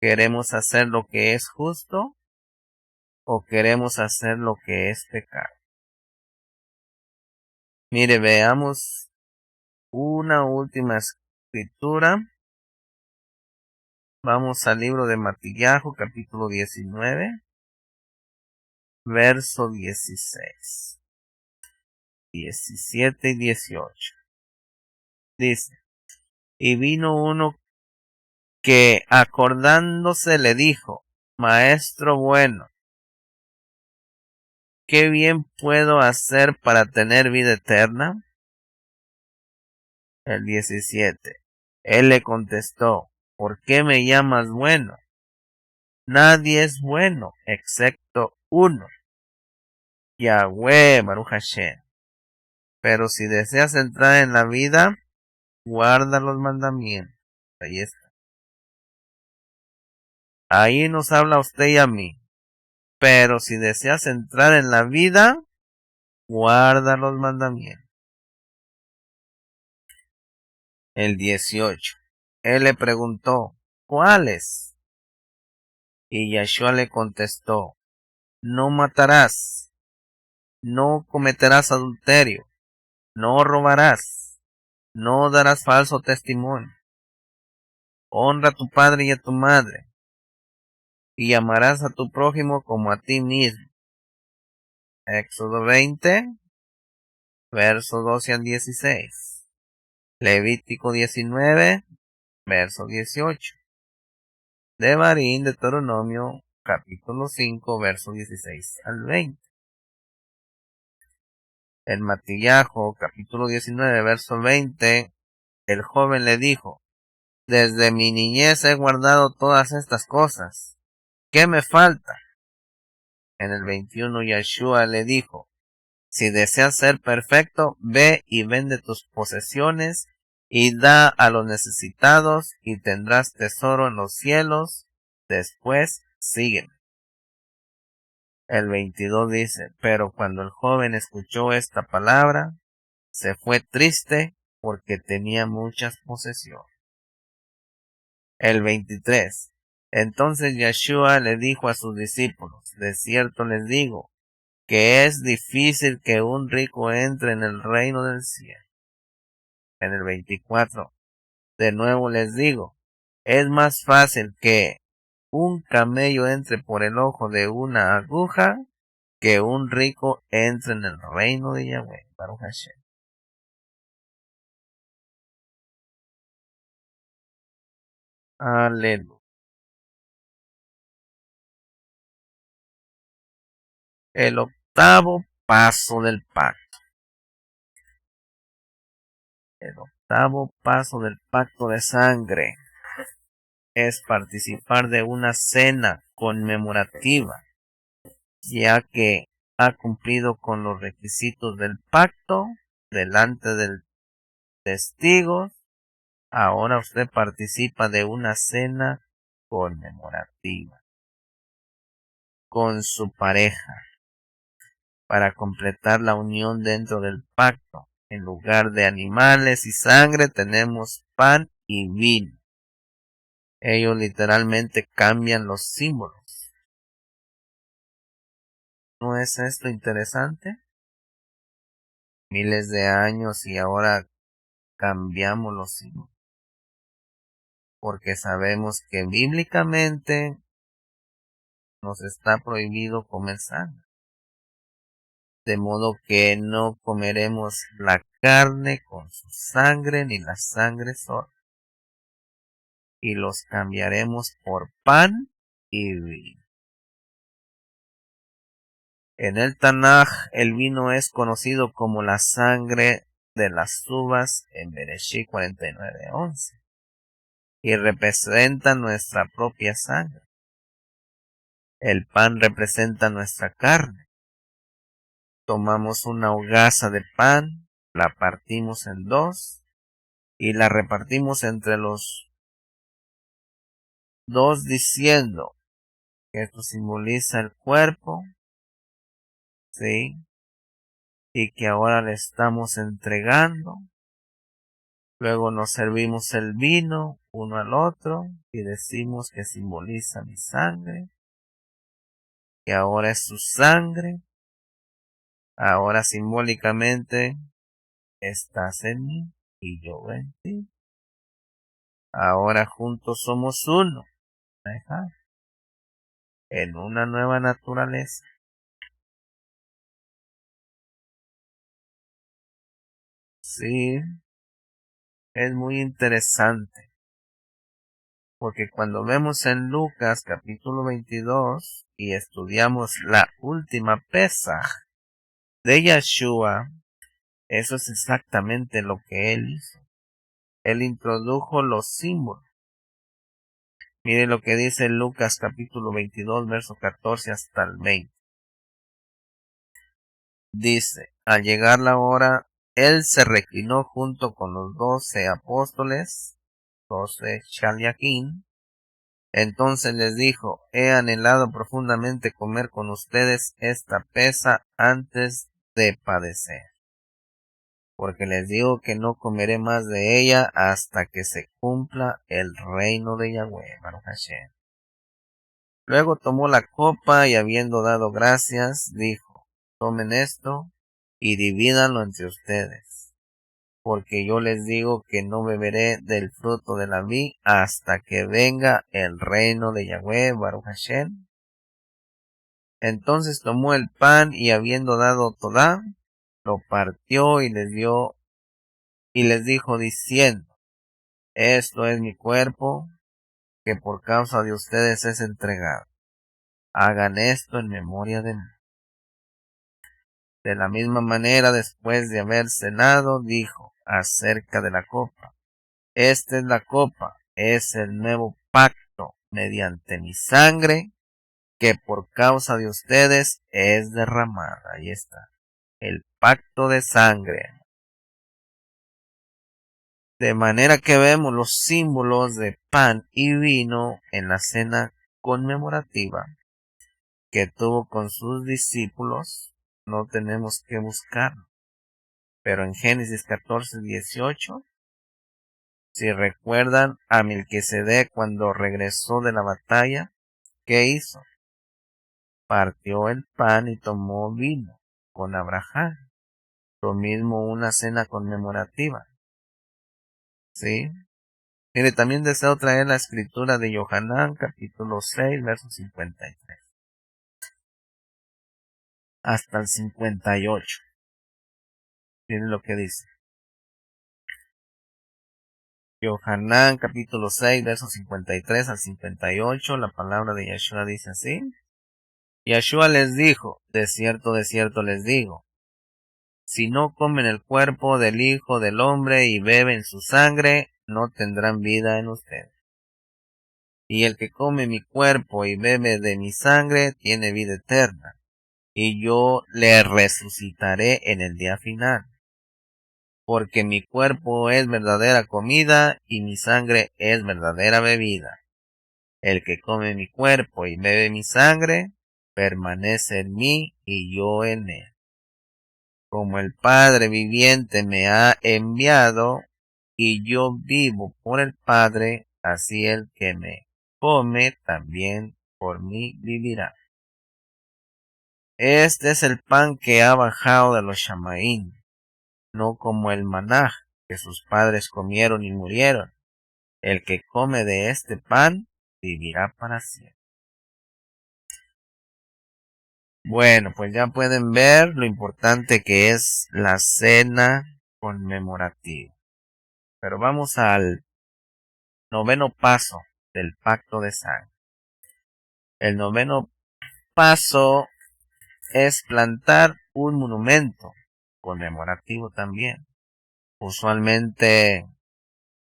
¿Queremos hacer lo que es justo o queremos hacer lo que es pecado? Mire, veamos una última escritura. Vamos al libro de Matillahu, capítulo 19, verso 16, 17 y 18. Dice, y vino uno que acordándose le dijo, Maestro bueno, ¿qué bien puedo hacer para tener vida eterna? El 17. Él le contestó, ¿por qué me llamas bueno? Nadie es bueno excepto uno, Yahweh Baruch Hashem. Pero si deseas entrar en la vida, guarda los mandamientos. Ahí está. Ahí nos habla usted y a mí. Pero si deseas entrar en la vida, guarda los mandamientos. El 18. Él le preguntó, ¿cuáles? Y Yahshua le contestó, no matarás, no cometerás adulterio, no robarás, no darás falso testimonio, honra a tu padre y a tu madre, y amarás a tu prójimo como a ti mismo. Éxodo 20, versos 12 al 16. Levítico 19, verso 18. Devarim, Deuteronomio, capítulo 5, verso 16 al 20. En Matillajo, capítulo 19, verso 20, el joven le dijo: desde mi niñez he guardado todas estas cosas. ¿Qué me falta? En el 21, Yeshua le dijo: si deseas ser perfecto, ve y vende tus posesiones y da a los necesitados y tendrás tesoro en los cielos. Después sígueme. El 22 dice: pero cuando el joven escuchó esta palabra, se fue triste porque tenía muchas posesiones. El 23. Entonces Yeshua le dijo a sus discípulos: de cierto les digo, que es difícil que un rico entre en el reino del cielo. En el 24. De nuevo les digo, es más fácil que un camello entre por el ojo de una aguja que un rico entre en el reino de Yahweh. Baruch Hashem. Aleluya. El octavo paso del pacto. El octavo paso del pacto de sangre es participar de una cena conmemorativa, ya que ha cumplido con los requisitos del pacto delante del testigo. Ahora usted participa de una cena conmemorativa con su pareja para completar la unión dentro del pacto. En lugar de animales y sangre tenemos pan y vino. Ellos literalmente cambian los símbolos. ¿No es esto interesante? Miles de años y ahora cambiamos los símbolos. Porque sabemos que bíblicamente nos está prohibido comer sangre. De modo que no comeremos la carne con su sangre ni la sangre sola. Y los cambiaremos por pan y vino. En el Tanaj el vino es conocido como la sangre de las uvas en Bereshit 49:11 y representa nuestra propia sangre. El pan representa nuestra carne. Tomamos una hogaza de pan, la partimos en dos y la repartimos entre los dos diciendo que esto simboliza el cuerpo, ¿sí? Y que ahora le estamos entregando. Luego nos servimos el vino uno al otro y decimos que simboliza mi sangre, que ahora es su sangre. Ahora simbólicamente estás en mí y yo en ti. Ahora juntos somos uno. Ajá. En una nueva naturaleza. Sí, es muy interesante. Porque cuando vemos en Lucas capítulo 22 y estudiamos la última Pesaj de Yeshua, eso es exactamente lo que él hizo. Él introdujo los símbolos. Mire lo que dice Lucas capítulo 22, verso 14 hasta el 20. Dice: al llegar la hora, él se reclinó junto con los 12 apóstoles, 12 Shaliachim. Entonces les dijo: he anhelado profundamente comer con ustedes esta pesa antes de padecer. Porque les digo que no comeré más de ella hasta que se cumpla el reino de Yahweh. Baruch Hashem. Luego tomó la copa y habiendo dado gracias, dijo: tomen esto y divídanlo entre ustedes, porque yo les digo que no beberé del fruto de la vid hasta que venga el reino de Yahweh. Baruch Hashem. Entonces tomó el pan y habiendo dado todá, lo partió y les dio y les dijo diciendo: Esto es mi cuerpo, que por causa de ustedes es entregado. Hagan esto en memoria de mí. De la misma manera, después de haber cenado, dijo acerca de la copa: esta es la copa, es el nuevo pacto mediante mi sangre, que por causa de ustedes es derramada. Ahí está, el pacto de sangre. De manera que vemos los símbolos de pan y vino en la cena conmemorativa que tuvo con sus discípulos. No tenemos que buscarlo. Pero en Génesis 14:18, si recuerdan a Melquisedec cuando regresó de la batalla, ¿qué hizo? Partió el pan y tomó vino con Abraham. Lo mismo una cena conmemorativa. ¿Sí? Mire, también deseo traer la escritura de Yohanan, capítulo 6, verso 53. Hasta el 58. Miren lo que dice. Yohanan, capítulo 6, verso 53 al 58. La palabra de Yeshua dice así. Yeshua les dijo: de cierto les digo, si no comen el cuerpo del Hijo del Hombre y beben su sangre, no tendrán vida en ustedes. Y el que come mi cuerpo y bebe de mi sangre tiene vida eterna, y yo le resucitaré en el día final. Porque mi cuerpo es verdadera comida y mi sangre es verdadera bebida. El que come mi cuerpo y bebe mi sangre, permanece en mí y yo en él. Como el Padre viviente me ha enviado, y yo vivo por el Padre, así el que me come también por mí vivirá. Este es el pan que ha bajado de los Shamaín, no como el maná que sus padres comieron y murieron. El que come de este pan vivirá para siempre. Bueno, pues ya pueden ver lo importante que es la cena conmemorativa. Pero vamos al noveno paso del pacto de sangre. El noveno paso es plantar un monumento conmemorativo también. Usualmente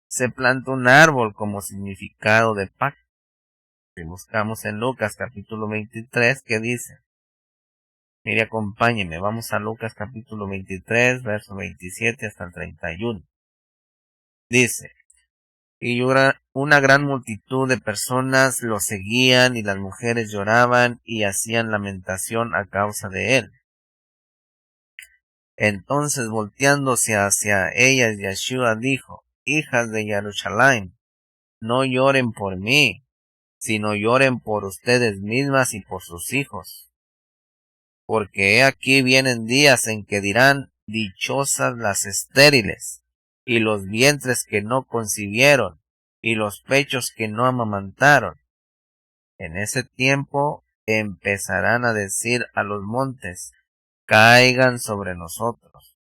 se planta un árbol como significado de pacto. Si buscamos en Lucas capítulo 23, ¿qué dice? Mire, acompáñeme, vamos a Lucas capítulo 23, verso 27 hasta el 31. Dice: y una gran multitud de personas lo seguían, y las mujeres lloraban y hacían lamentación a causa de él. Entonces, volteándose hacia ellas, Yeshua dijo: hijas de Jerusalén, no lloren por mí, sino lloren por ustedes mismas y por sus hijos. Porque he aquí vienen días en que dirán: dichosas las estériles, y los vientres que no concibieron, y los pechos que no amamantaron. En ese tiempo empezarán a decir a los montes: caigan sobre nosotros,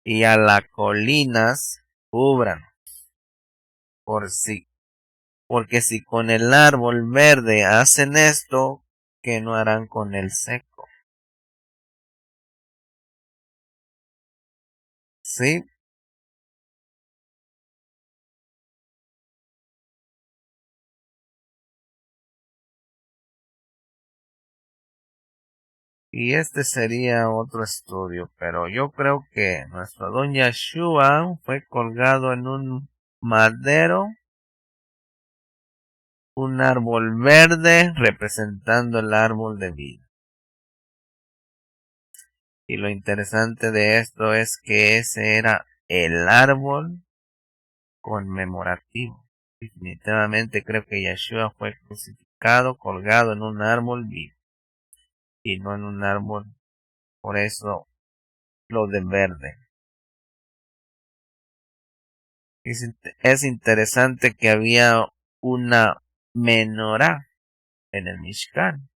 y a las colinas cúbranos. Porque si con el árbol verde hacen esto, ¿qué no harán con el seco? ¿Sí? Y este sería otro estudio, pero yo creo que nuestro don Yeshua fue colgado en un madero, un árbol verde representando el árbol de vida. Y lo interesante de esto es que ese era el árbol conmemorativo. Definitivamente creo que Yeshua fue crucificado, colgado en un árbol vivo y no en un árbol, por eso lo de verde. Es interesante que había una menorá en el Mishkan.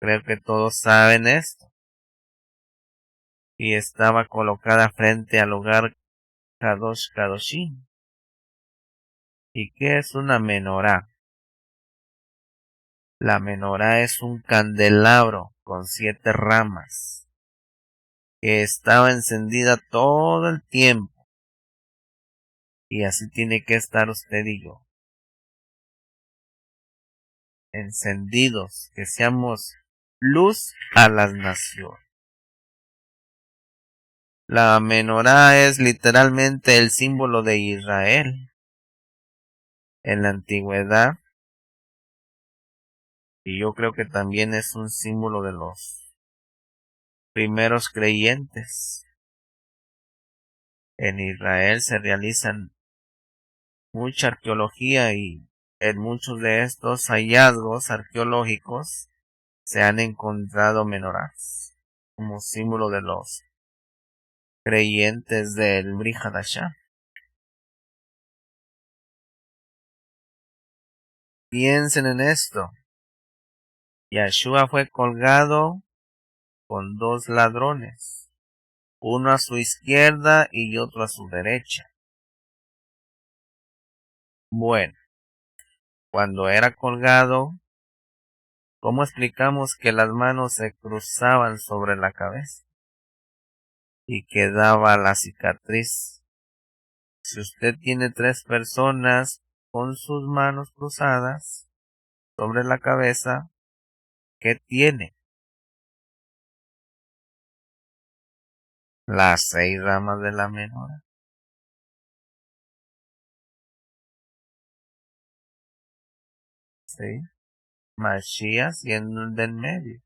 Creo que todos saben esto. Y estaba colocada frente al lugar Kadosh Kadoshim. ¿Y qué es una menorá? La menorá es un candelabro con 7 ramas que estaba encendida todo el tiempo. Y así tiene que estar usted y yo. Encendidos, que seamos luz a las naciones. La menorá es literalmente el símbolo de Israel en la antigüedad, y yo creo que también es un símbolo de los primeros creyentes. En Israel se realizan mucha arqueología y en muchos de estos hallazgos arqueológicos se han encontrado menorás como símbolo de los creyentes del Brit Hadashah. Piensen en esto. Yeshua fue colgado con 2 ladrones, uno a su izquierda y otro a su derecha. Bueno, cuando era colgado, ¿cómo explicamos que las manos se cruzaban sobre la cabeza y quedaba la cicatriz? Si usted tiene 3 personas con sus manos cruzadas sobre la cabeza, ¿qué tiene? Las 6 ramas de la menorá. ¿Sí? Mashiach siendo el del medio,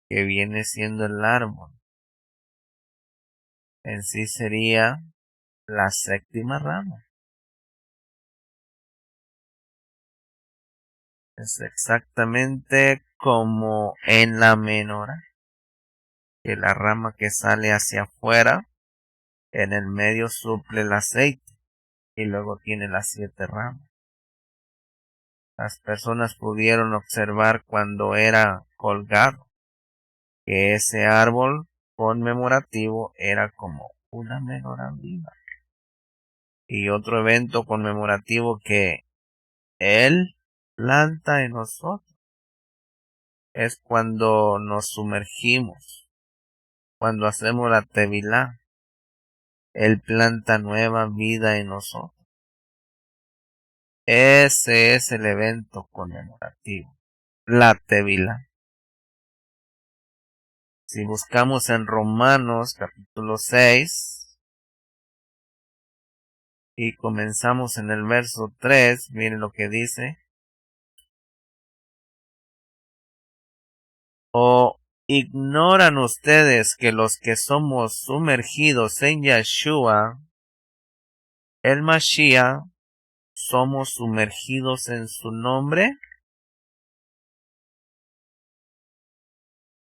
que viene siendo el árbol. En sí sería la 7ª rama. Es exactamente como en la menorá, que la rama que sale hacia afuera, en el medio suple el aceite y luego tiene las 7 ramas. Las personas pudieron observar cuando era colgado que ese árbol conmemorativo era como una menorá viva. Y otro evento conmemorativo que él planta en nosotros es cuando nos sumergimos, cuando hacemos la tevilá. Él planta nueva vida en nosotros. Ese es el evento conmemorativo, la tevilá. Si buscamos en Romanos capítulo 6 y comenzamos en el verso 3, miren lo que dice. ¿O ignoran ustedes que los que somos sumergidos en Yeshua, el Mashiach, somos sumergidos en su nombre?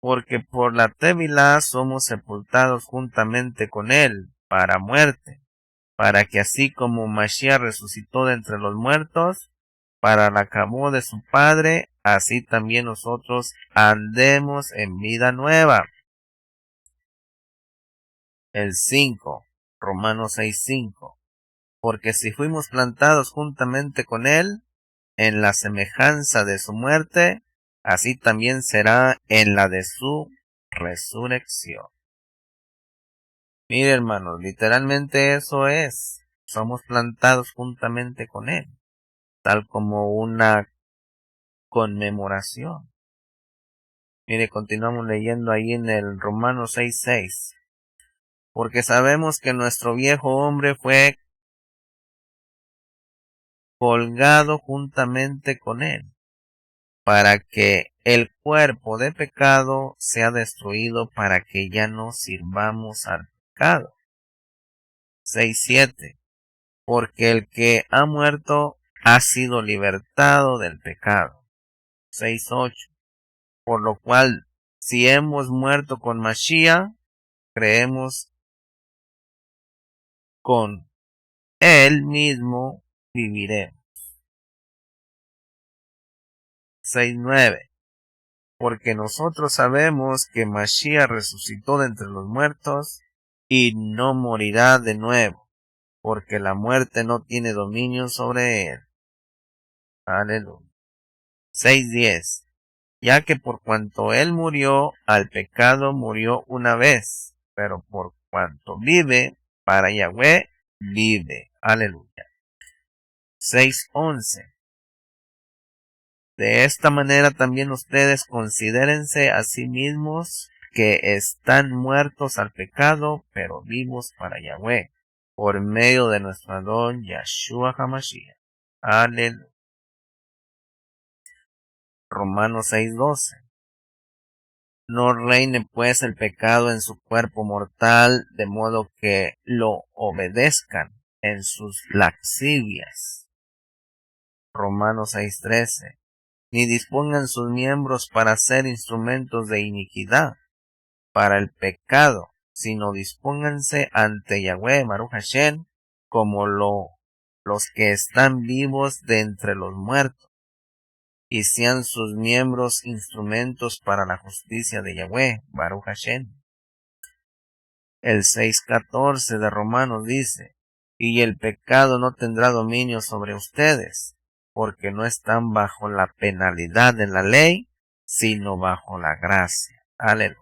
Porque por la tevilá somos sepultados juntamente con él para muerte, para que así como Mashiach resucitó de entre los muertos, para la acabó de su Padre, así también nosotros andemos en vida nueva. El 5, Romanos 6:5. Porque si fuimos plantados juntamente con él en la semejanza de su muerte, así también será en la de su resurrección. Mire, hermanos, literalmente eso es. Somos plantados juntamente con él, tal como una conmemoración. Mire, continuamos leyendo ahí en el Romanos 6:6. Porque sabemos que nuestro viejo hombre fue colgado juntamente con él, para que el cuerpo de pecado sea destruido, para que ya no sirvamos al pecado. 6:7. Porque el que ha muerto ha sido libertado del pecado. 6:8. Por lo cual, si hemos muerto con Mashiach, creemos con él mismo viviremos. 6:9. Porque nosotros sabemos que Mashiach resucitó de entre los muertos y no morirá de nuevo. porque la muerte no tiene dominio sobre él. Aleluya. 6:10. Ya que por cuanto él murió, al pecado murió una vez, pero por cuanto vive, para Yahweh vive. Aleluya. 6:11. De esta manera también ustedes considérense a sí mismos que están muertos al pecado, pero vivos para Yahweh, por medio de nuestro Adón Yahshua HaMashiach. Aleluya. Romanos 6:12. No reine pues el pecado en su cuerpo mortal, de modo que lo obedezcan en sus laxivias. Romanos 6:13. Ni dispongan sus miembros para ser instrumentos de iniquidad, para el pecado, sino dispónganse ante Yahweh Baruch Hashem como los que están vivos de entre los muertos, y sean sus miembros instrumentos para la justicia de Yahweh Baruch Hashem. El 6:14 de Romanos dice, y el pecado no tendrá dominio sobre ustedes, porque no están bajo la penalidad de la ley, sino bajo la gracia. Aleluya.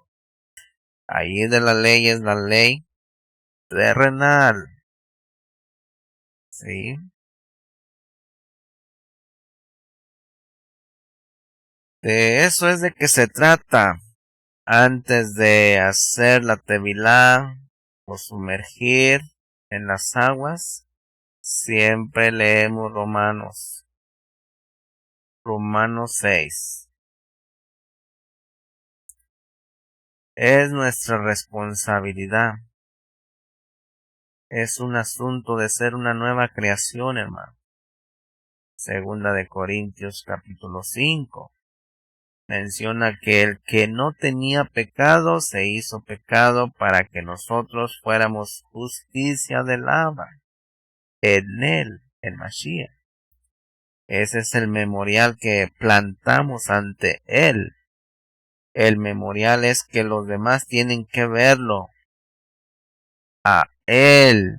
Ahí de la ley es la ley terrenal. ¿Sí? De eso es de que se trata. Antes de hacer la tevilá o sumergir en las aguas, siempre leemos Romanos 6. Es nuestra responsabilidad. Es un asunto de ser una nueva creación, hermano. Segunda de Corintios capítulo 5. Menciona que el que no tenía pecado se hizo pecado para que nosotros fuéramos justicia del Abba. En él, en Mashiach. Ese es el memorial que plantamos ante él. El memorial es que los demás tienen que verlo a él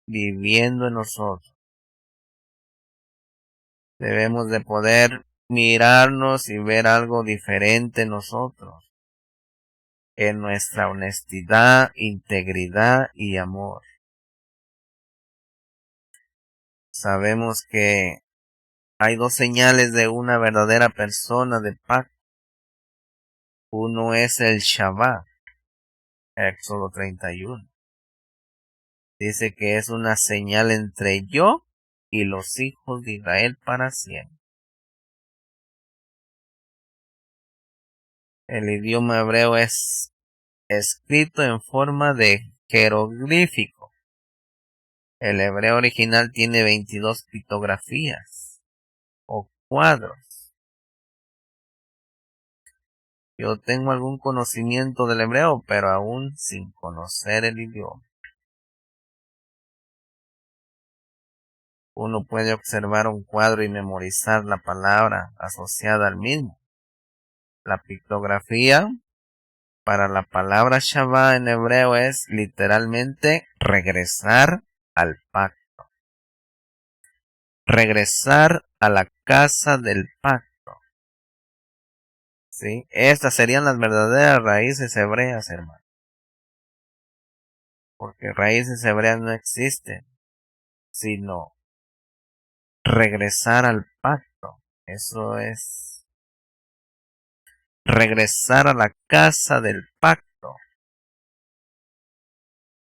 viviendo en nosotros. Debemos de poder mirarnos y ver algo diferente en nosotros, en nuestra honestidad, integridad y amor. Sabemos que hay dos señales de una verdadera persona de pacto. Uno es el Shabbat, Éxodo 31. Dice que es una señal entre yo y los hijos de Israel para siempre. El idioma hebreo es escrito en forma de jeroglífico. El hebreo original tiene 22 pictografías o cuadros. Yo tengo algún conocimiento del hebreo, pero aún sin conocer el idioma. Uno puede observar un cuadro y memorizar la palabra asociada al mismo. La pictografía para la palabra Shabbat en hebreo es literalmente regresar al pacto. Regresar a la casa del pacto. ¿Sí? Estas serían las verdaderas raíces hebreas, hermano. Porque raíces hebreas no existen, sino regresar al pacto. Eso es regresar a la casa del pacto.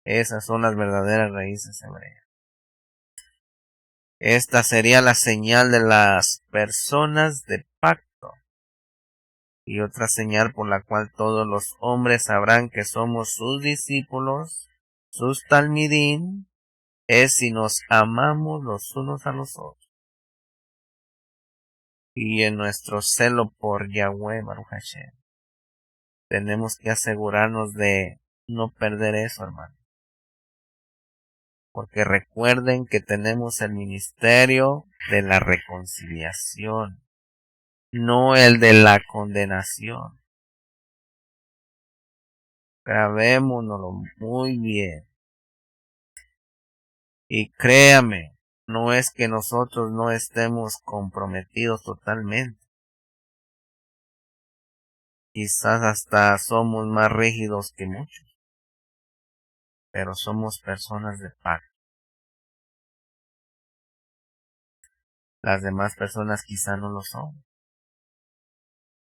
Esas son las verdaderas raíces hebreas. Esta sería la señal de las personas de pacto. Y otra señal por la cual todos los hombres sabrán que somos sus discípulos, sus talmidín, es si nos amamos los unos a los otros. Y en nuestro celo por Yahweh Baruch Hashem, tenemos que asegurarnos de no perder eso, hermano. Porque recuerden que tenemos el ministerio de la reconciliación, no el de la condenación. Grabémonoslo muy bien. Y créame, no es que nosotros no estemos comprometidos totalmente. Quizás hasta somos más rígidos que muchos, pero somos personas de pacto. Las demás personas quizá no lo son.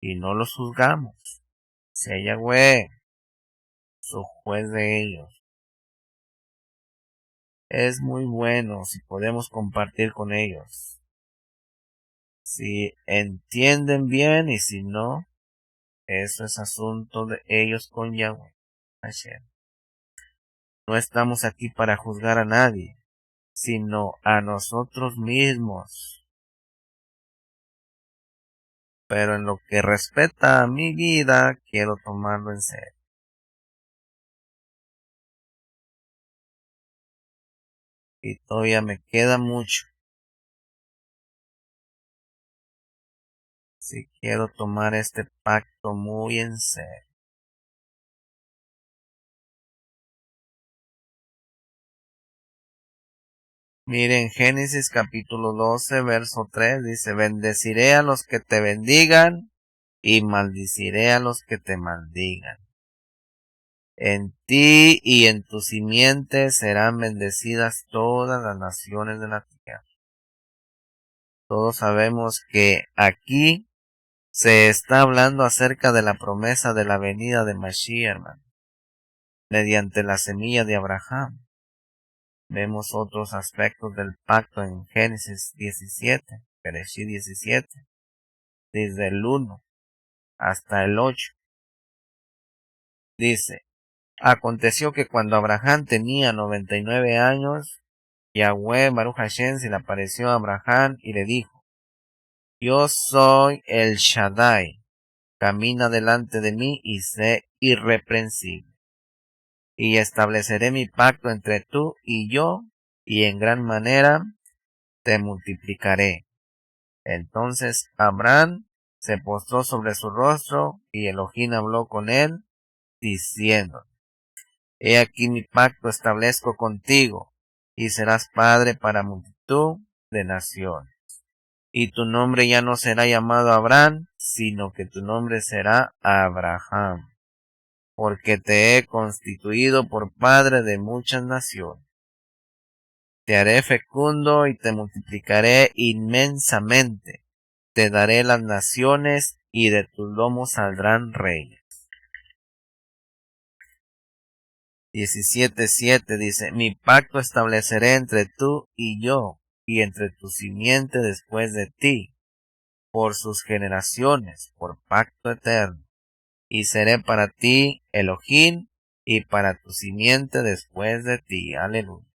Y no los juzgamos. Sea Yahweh su juez de ellos. Es muy bueno si podemos compartir con ellos. Si entienden bien y si no, eso es asunto de ellos con Yahweh. Hashem. No estamos aquí para juzgar a nadie, sino a nosotros mismos. Pero en lo que respecta a mi vida, quiero tomarlo en serio. Y todavía me queda mucho. Si quiero tomar este pacto muy en serio. Miren, Génesis capítulo 12, verso 3 dice, bendeciré a los que te bendigan y maldiciré a los que te maldigan. En ti y en tu simiente serán bendecidas todas las naciones de la tierra. Todos sabemos que aquí se está hablando acerca de la promesa de la venida de Mashiach, hermano, mediante la semilla de Abraham. Vemos otros aspectos del pacto en Génesis 17, Bereshit 17, desde el 1 hasta el 8. Dice, aconteció que cuando Abraham tenía 99 años, Yahweh Baruch Hashem se le apareció a Abraham y le dijo, yo soy el Shaddai, camina delante de mí y sé irreprensible. Y estableceré mi pacto entre tú y yo, y en gran manera te multiplicaré. Entonces Abraham se postró sobre su rostro, y Elohim habló con él, diciendo, he aquí mi pacto establezco contigo, y serás padre para multitud de naciones. Y tu nombre ya no será llamado Abraham, sino que tu nombre será Abraham, porque te he constituido por padre de muchas naciones. Te haré fecundo y te multiplicaré inmensamente. Te daré las naciones y de tus lomos saldrán reyes. 17:7 dice, mi pacto estableceré entre tú y yo, y entre tu simiente después de ti, por sus generaciones, por pacto eterno. Y seré para ti Elohim, y para tu simiente después de ti. Aleluya.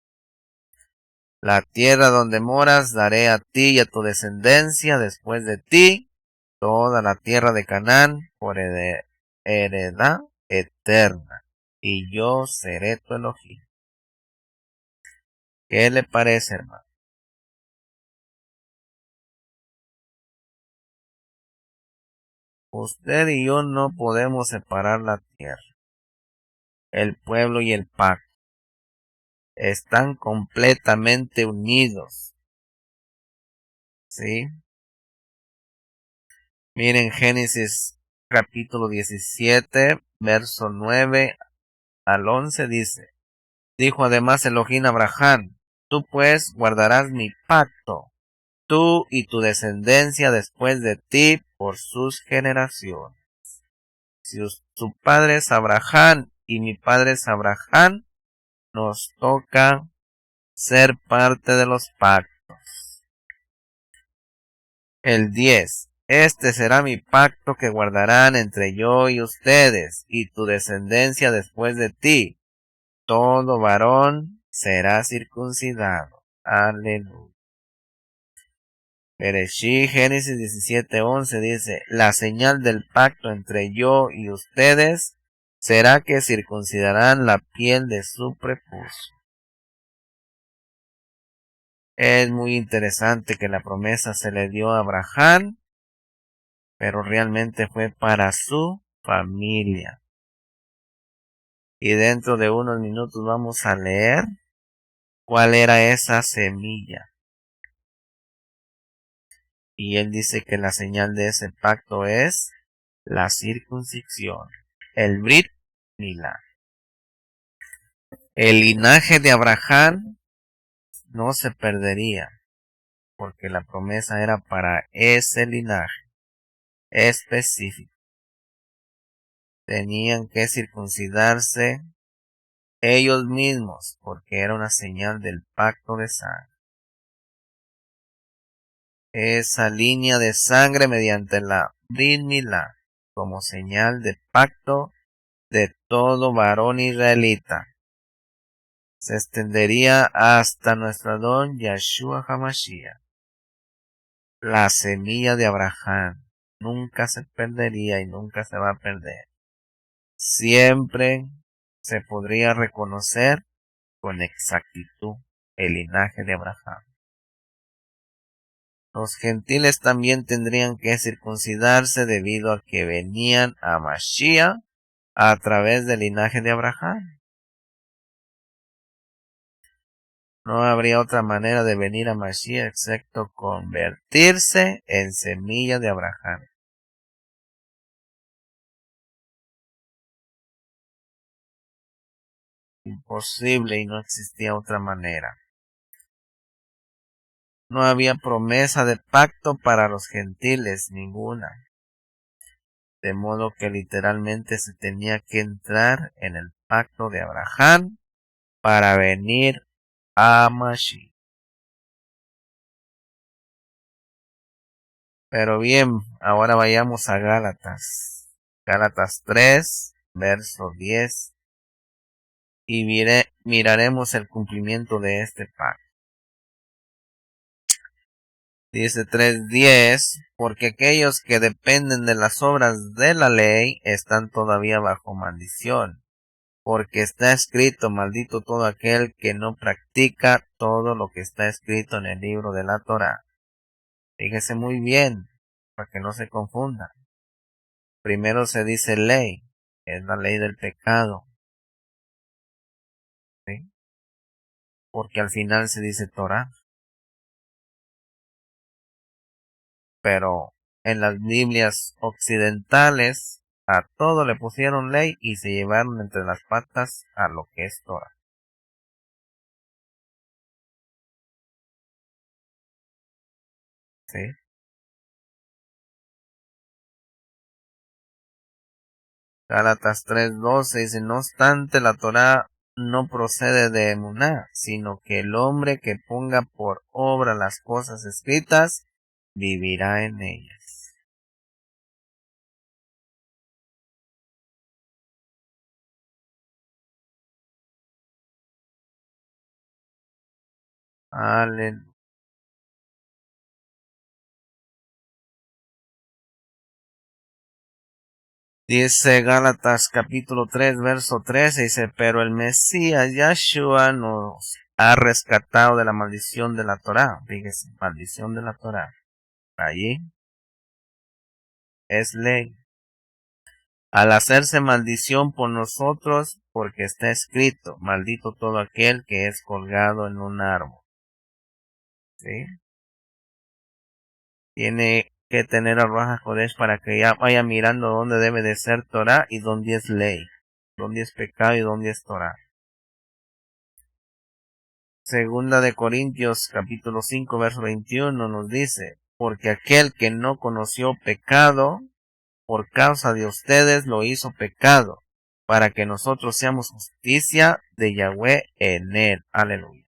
La tierra donde moras daré a ti y a tu descendencia después de ti, toda la tierra de Canaán por heredad eterna, y yo seré tu Elohim. ¿Qué le parece, hermano? Usted y yo no podemos separar la tierra. El pueblo y el pacto están completamente unidos. ¿Sí? Miren Génesis capítulo 17, verso 9 al 11 dice, dijo además Elohim a Abraham, tú pues guardarás mi pacto, tú y tu descendencia después de ti por sus generaciones. Si su padre es Abraham y mi padre es Abraham, nos toca ser parte de los pactos. El 10. Este será mi pacto que guardarán entre yo y ustedes y tu descendencia después de ti. Todo varón será circuncidado. Aleluya. Bereshit, Génesis 17:11 dice, la señal del pacto entre yo y ustedes será que circuncidarán la piel de su prepucio. Es muy interesante que la promesa se le dio a Abraham, pero realmente fue para su familia. Y dentro de unos minutos vamos a leer cuál era esa semilla. Y él dice que la señal de ese pacto es la circuncisión, el Brit Milá. El linaje de Abraham no se perdería, porque la promesa era para ese linaje específico. Tenían que circuncidarse ellos mismos, porque era una señal del pacto de sangre. Esa línea de sangre mediante la Brit Milá, como señal de pacto de todo varón israelita, se extendería hasta nuestro don Yahshua HaMashiach. La semilla de Abraham nunca se perdería y nunca se va a perder. Siempre se podría reconocer con exactitud el linaje de Abraham. Los gentiles también tendrían que circuncidarse debido a que venían a Mashiach a través del linaje de Abraham. No habría otra manera de venir a Mashiach excepto convertirse en semilla de Abraham. Imposible, y no existía otra manera. No había promesa de pacto para los gentiles, ninguna. De modo que literalmente se tenía que entrar en el pacto de Abraham para venir a Mashiach. Pero bien, ahora vayamos a Gálatas. Gálatas 3, verso 10. Y miraremos el cumplimiento de este pacto. Dice 3:10, porque aquellos que dependen de las obras de la ley están todavía bajo maldición, porque está escrito, maldito todo aquel que no practica todo lo que está escrito en el libro de la Torá. Fíjese muy bien, para que no se confunda. Primero se dice ley, es la ley del pecado, ¿sí? Porque al final se dice Torá. Pero en las Biblias occidentales a todo le pusieron ley y se llevaron entre las patas a lo que es Torah. ¿Sí? Gálatas 3:12 dice, no obstante la Torah no procede de emuná, sino que el hombre que ponga por obra las cosas escritas, vivirá en ellas. Aleluya. Dice Gálatas capítulo 3, verso 13, dice, pero el Mesías Yahshua nos ha rescatado de la maldición de la Torá. Fíjese, maldición de la Torá. Allí es ley. Al hacerse maldición por nosotros, porque está escrito, maldito todo aquel que es colgado en un árbol. ¿Sí? Tiene que tener a Ruach HaKodesh para que ya vaya mirando dónde debe de ser Torá y dónde es ley, dónde es pecado y dónde es Torá. Segunda de Corintios capítulo 5 verso 21 nos dice, porque aquel que no conoció pecado, por causa de ustedes lo hizo pecado, para que nosotros seamos justicia de Yahweh en él. Aleluya.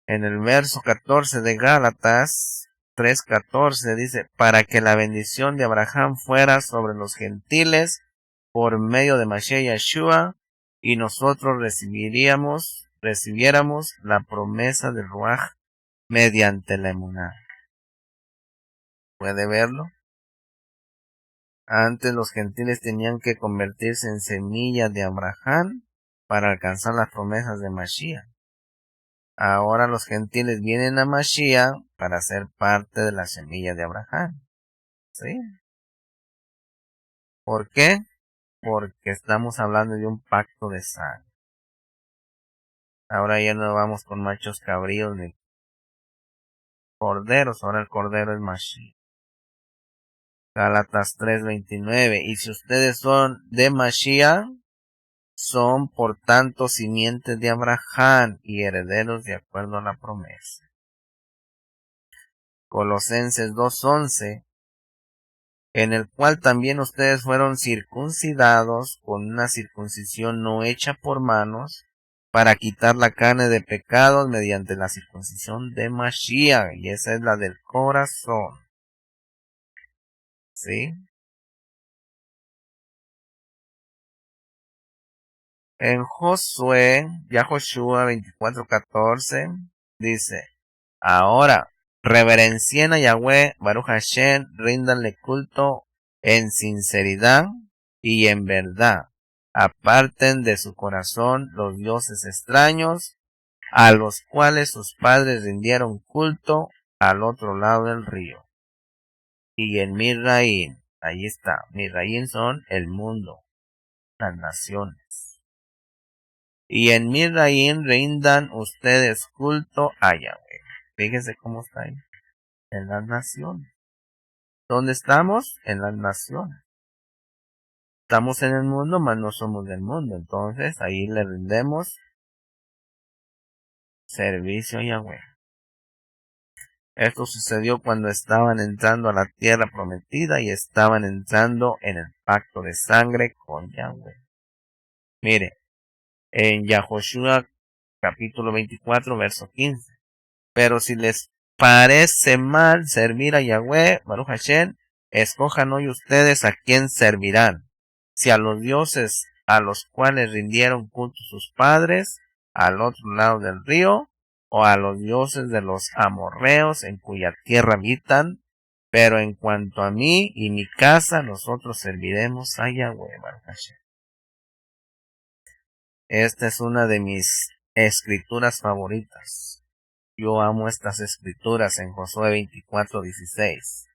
En el verso 14 de Gálatas 3:14 dice, para que la bendición de Abraham fuera sobre los gentiles por medio de Mashiach Yeshua, y nosotros recibiéramos la promesa del Ruach mediante la emuná. ¿Puede verlo? Antes los gentiles tenían que convertirse en semilla de Abraham para alcanzar las promesas de Mashiach. Ahora los gentiles vienen a Mashiach para ser parte de la semilla de Abraham. ¿Sí? ¿Por qué? Porque estamos hablando de un pacto de sangre. Ahora ya no vamos con machos cabríos ni corderos, ahora el cordero es Mashiach. Gálatas 3:29. Y si ustedes son de Mashiach, son por tanto simientes de Abraham y herederos de acuerdo a la promesa. Colosenses 2:11, en el cual también ustedes fueron circuncidados con una circuncisión no hecha por manos, para quitar la carne de pecados mediante la circuncisión de Mashiach, y esa es la del corazón. ¿Sí? En Josué, Yahoshua 24:14, dice, ahora, reverencien a Yahweh, Baruch Hashem, ríndanle culto en sinceridad y en verdad. Aparten de su corazón los dioses extraños, a los cuales sus padres rindieron culto al otro lado del río. Y en Misraín, ahí está, Misraín son el mundo, las naciones. Y en Misraín rindan ustedes culto a Yahweh. Fíjense cómo está ahí. En las naciones. ¿Dónde estamos? En las naciones. Estamos en el mundo, mas no somos del mundo. Entonces ahí le rendemos servicio a Yahweh. Esto sucedió cuando estaban entrando a la tierra prometida y estaban entrando en el pacto de sangre con Yahweh. Mire, en Yahoshua capítulo 24, verso 15. Pero si les parece mal servir a Yahweh, Baruch Hashem, escojan hoy ustedes a quién servirán. Si a los dioses a los cuales rindieron culto sus padres, al otro lado del río, o a los dioses de los amorreos en cuya tierra habitan. Pero en cuanto a mí y mi casa, nosotros serviremos a Yahweh, Baruch Hashem. Esta es una de mis escrituras favoritas. Yo amo estas escrituras en Josué 24:16.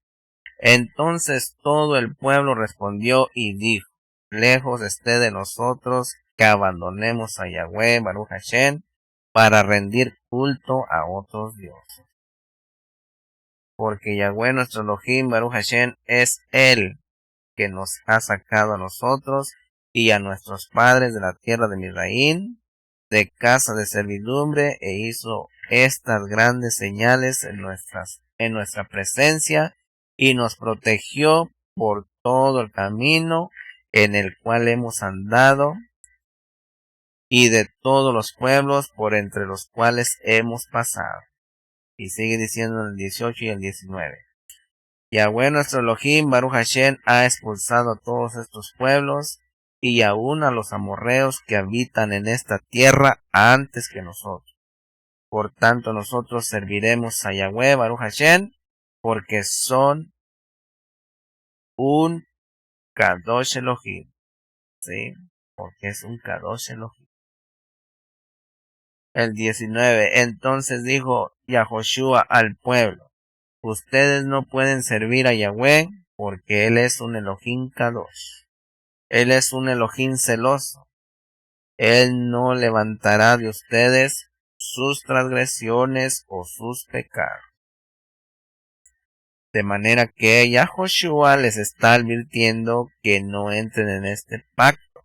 Entonces todo el pueblo respondió y dijo, lejos esté de nosotros que abandonemos a Yahweh, Baruch Hashem, para rendir culto a otros dioses. Porque Yahweh nuestro Elohim, Baruch Hashem, es Él que nos ha sacado a nosotros y a nuestros padres de la tierra de Misraín, de casa de servidumbre, e hizo estas grandes señales en nuestra presencia, y nos protegió por todo el camino en el cual hemos andado, y de todos los pueblos por entre los cuales hemos pasado. Y sigue diciendo en el 18 y el 19. Yahweh nuestro Elohim, Baruch Hashem, ha expulsado a todos estos pueblos, y aún a los amorreos que habitan en esta tierra antes que nosotros. Por tanto, nosotros serviremos a Yahweh, Baruch Hashem, porque son un Kadosh Elohim. ¿Sí? Porque es un Kadosh Elohim. El 19. Entonces dijo Yahoshua al pueblo, ustedes no pueden servir a Yahweh, porque Él es un Elohim Kadosh. Él es un Elohim celoso. Él no levantará de ustedes sus transgresiones o sus pecados. De manera que Yahoshua les está advirtiendo que no entren en este pacto,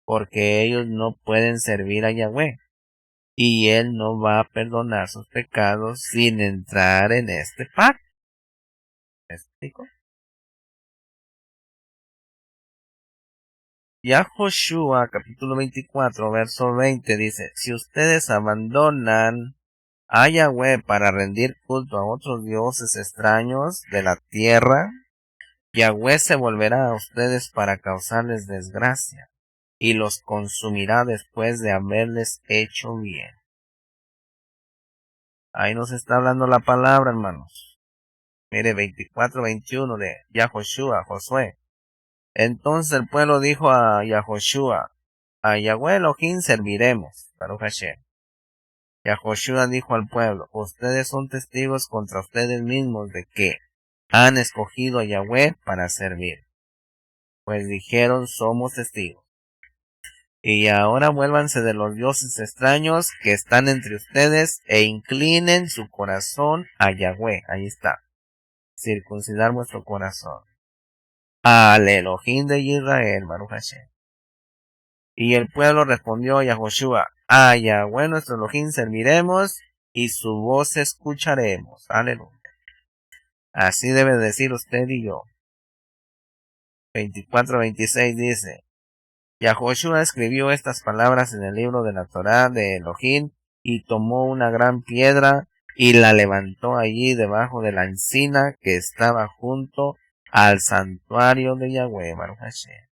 porque ellos no pueden servir a Yahweh, y Él no va a perdonar sus pecados sin entrar en este pacto. ¿Me explico? Yahoshua capítulo 24 verso 20 dice, si ustedes abandonan a Yahweh para rendir culto a otros dioses extraños de la tierra, Yahweh se volverá a ustedes para causarles desgracia, y los consumirá después de haberles hecho bien. Ahí nos está hablando la palabra, hermanos. Mire, 24-21 de Yahoshua, Josué. Entonces el pueblo dijo a Yahoshua, a Yahweh Elohim serviremos, Baruch Hashem. Yahoshua dijo al pueblo, ustedes son testigos contra ustedes mismos de que han escogido a Yahweh para servir. Pues dijeron, somos testigos. Y ahora vuélvanse de los dioses extraños que están entre ustedes e inclinen su corazón a Yahweh. Ahí está. Circuncidar vuestro corazón. Al Elohim de Israel, Baruch Hashem. Y el pueblo respondió a Yahoshua, a Yahweh nuestro Elohim serviremos y su voz escucharemos. Aleluya. Así debe decir usted y yo. 24-26 dice, Yahoshua escribió estas palabras en el libro de la Torá de Elohim y tomó una gran piedra y la levantó allí debajo de la encina que estaba junto al santuario de Yahweh, Baruch Hashem.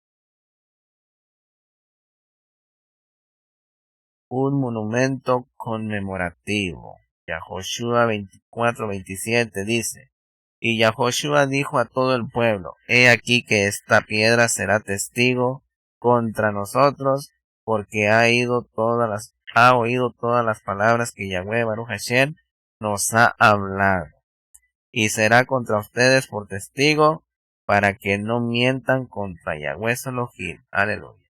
Un monumento conmemorativo. Yahoshua 24-27 dice, y Yahoshua dijo a todo el pueblo, he aquí que esta piedra será testigo contra nosotros, porque ha oído todas las palabras que Yahweh Baruch Hashem nos ha hablado, y será contra ustedes por testigo, para que no mientan contra Yahweh Elohim. Aleluya.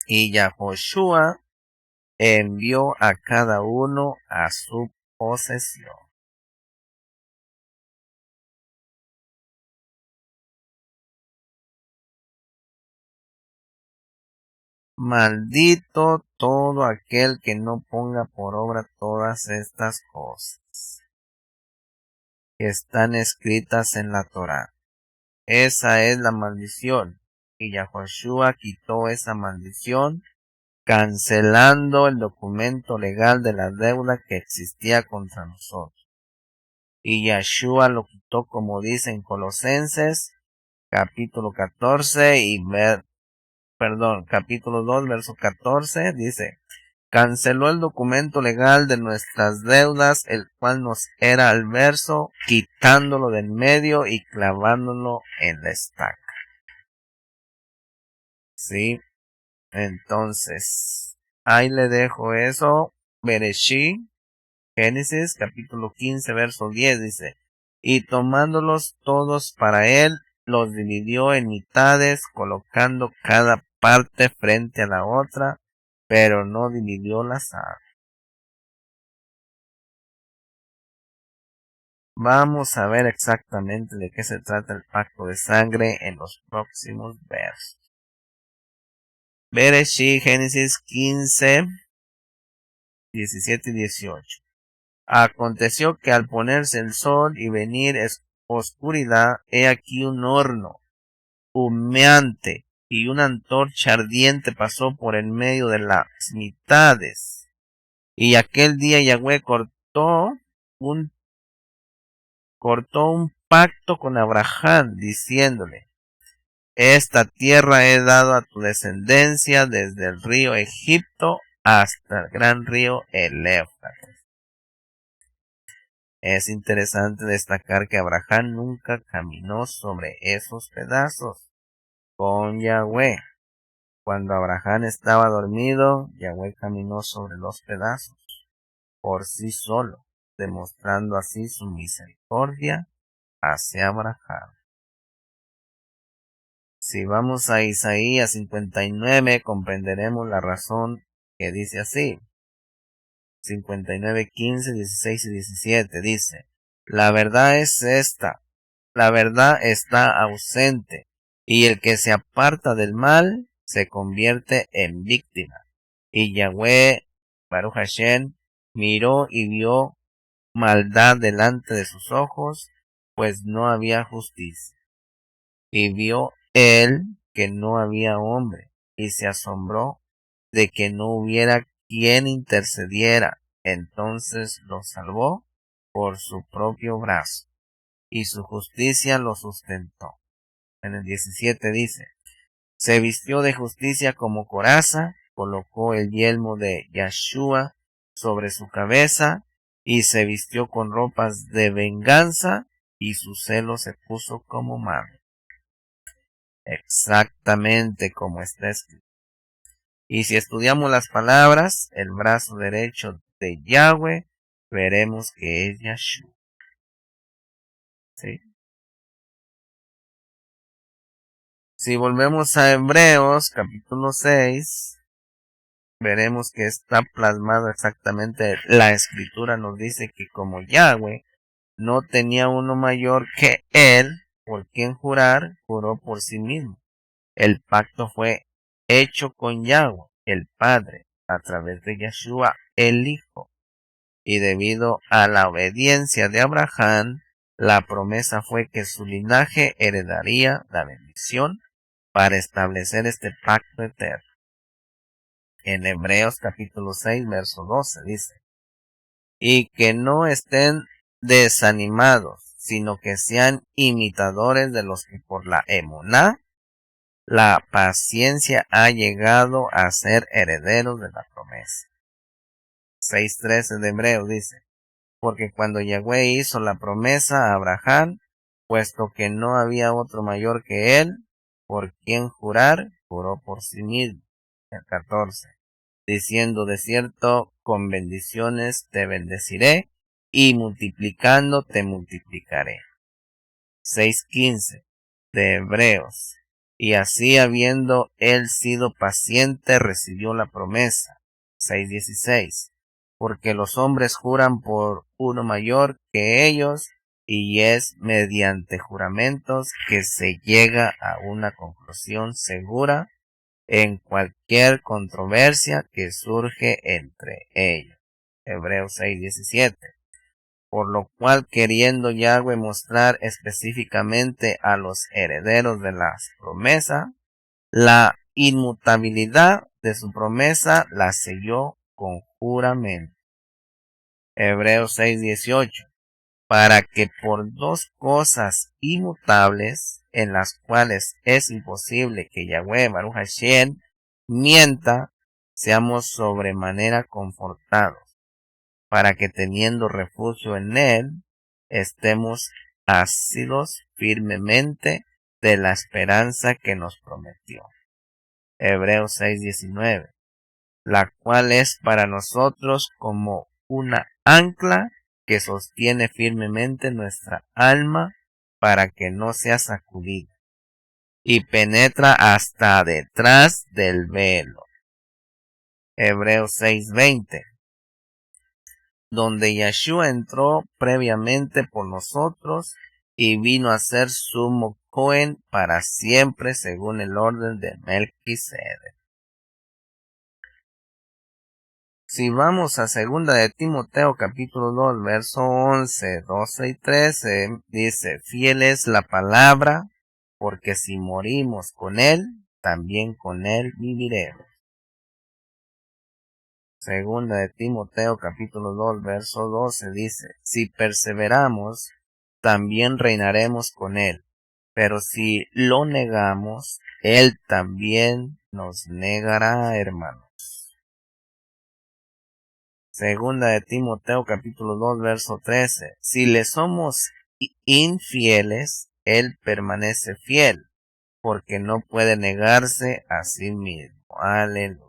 Y Yahoshua envió a cada uno a su posesión. Maldito todo aquel que no ponga por obra todas estas cosas que están escritas en la Torá. Esa es la maldición. Y Yahoshua quitó esa maldición, cancelando el documento legal de la deuda que existía contra nosotros. Y Yahshua lo quitó, como dice en Colosenses, capítulo 14 capítulo 2, verso 14, dice, canceló el documento legal de nuestras deudas, el cual nos era adverso, quitándolo del medio y clavándolo en la estaca. Sí, entonces, ahí le dejo eso. Bereshit, Génesis, capítulo 15, verso 10, dice, y tomándolos todos para él, los dividió en mitades, colocando cada parte frente a la otra, pero no dividió las aves. Vamos a ver exactamente de qué se trata el pacto de sangre en los próximos versos. Bereshit, Génesis 15, 17 y 18. Aconteció que al ponerse el sol y venir oscuridad, he aquí un horno humeante y una antorcha ardiente pasó por en medio de las mitades. Y aquel día Yahweh cortó un pacto con Abraham, diciéndole, esta tierra he dado a tu descendencia desde el río Egipto hasta el gran río el Éufrates. Es interesante destacar que Abraham nunca caminó sobre esos pedazos con Yahweh. Cuando Abraham estaba dormido, Yahweh caminó sobre los pedazos por sí solo, demostrando así su misericordia hacia Abraham. Si vamos a Isaías 59, comprenderemos la razón que dice así. 59, 15, 16 y 17 dice, la verdad es esta, la verdad está ausente, y el que se aparta del mal se convierte en víctima. Y Yahweh, Baruch Hashem, miró y vio maldad delante de sus ojos, pues no había justicia. Y vio él que no había hombre, y se asombró de que no hubiera quien intercediera. Entonces lo salvó por su propio brazo, y su justicia lo sustentó. En el 17 dice, se vistió de justicia como coraza, colocó el yelmo de Yahshua sobre su cabeza, y se vistió con ropas de venganza, y su celo se puso como mano. Exactamente como está escrito. Y si estudiamos las palabras, el brazo derecho de Yahweh, veremos que es Yahshua. ¿Sí? Si volvemos a Hebreos, capítulo 6, veremos que está plasmado exactamente. La escritura nos dice que como Yahweh no tenía uno mayor que él, por quien jurar, juró por sí mismo. El pacto fue hecho con Yahweh, el Padre, a través de Yeshua, el Hijo. Y debido a la obediencia de Abraham, la promesa fue que su linaje heredaría la bendición para establecer este pacto eterno. En Hebreos capítulo 6, verso 12 dice, y que no estén desanimados, sino que sean imitadores de los que por la emuná, la paciencia ha llegado a ser herederos de la promesa. 6:13 de Hebreos dice, porque cuando Yahweh hizo la promesa a Abraham, puesto que no había otro mayor que él, por quien jurar, juró por sí mismo. El 14. Diciendo de cierto, con bendiciones te bendeciré, y multiplicando te multiplicaré. 6:15 de Hebreos. Y así habiendo él sido paciente, recibió la promesa. 6:16. Porque los hombres juran por uno mayor que ellos, y es mediante juramentos que se llega a una conclusión segura en cualquier controversia que surge entre ellos. Hebreos 6:17. Por lo cual, queriendo Yahweh mostrar específicamente a los herederos de la promesa, la inmutabilidad de su promesa la selló con juramento. Hebreos 6:18. Para que por dos cosas inmutables, en las cuales es imposible que Yahweh Baruch Hashem mienta, seamos sobremanera confortados, para que teniendo refugio en él, estemos asidos firmemente de la esperanza que nos prometió. Hebreos 6:19, la cual es para nosotros como una ancla que sostiene firmemente nuestra alma para que no sea sacudida, y penetra hasta detrás del velo. Hebreos 6:20, donde Yeshua entró previamente por nosotros y vino a ser sumo Cohen para siempre según el orden de Melquisedec. Si vamos a segunda de Timoteo capítulo 2 verso 11, 12 y 13, dice, fiel es la palabra, porque si morimos con él, también con él viviremos. Segunda de Timoteo capítulo 2 verso 12 dice, si perseveramos, también reinaremos con él, pero si lo negamos, él también nos negará, hermanos. Segunda de Timoteo capítulo 2 verso 13. Si le somos infieles, él permanece fiel, porque no puede negarse a sí mismo. Aleluya.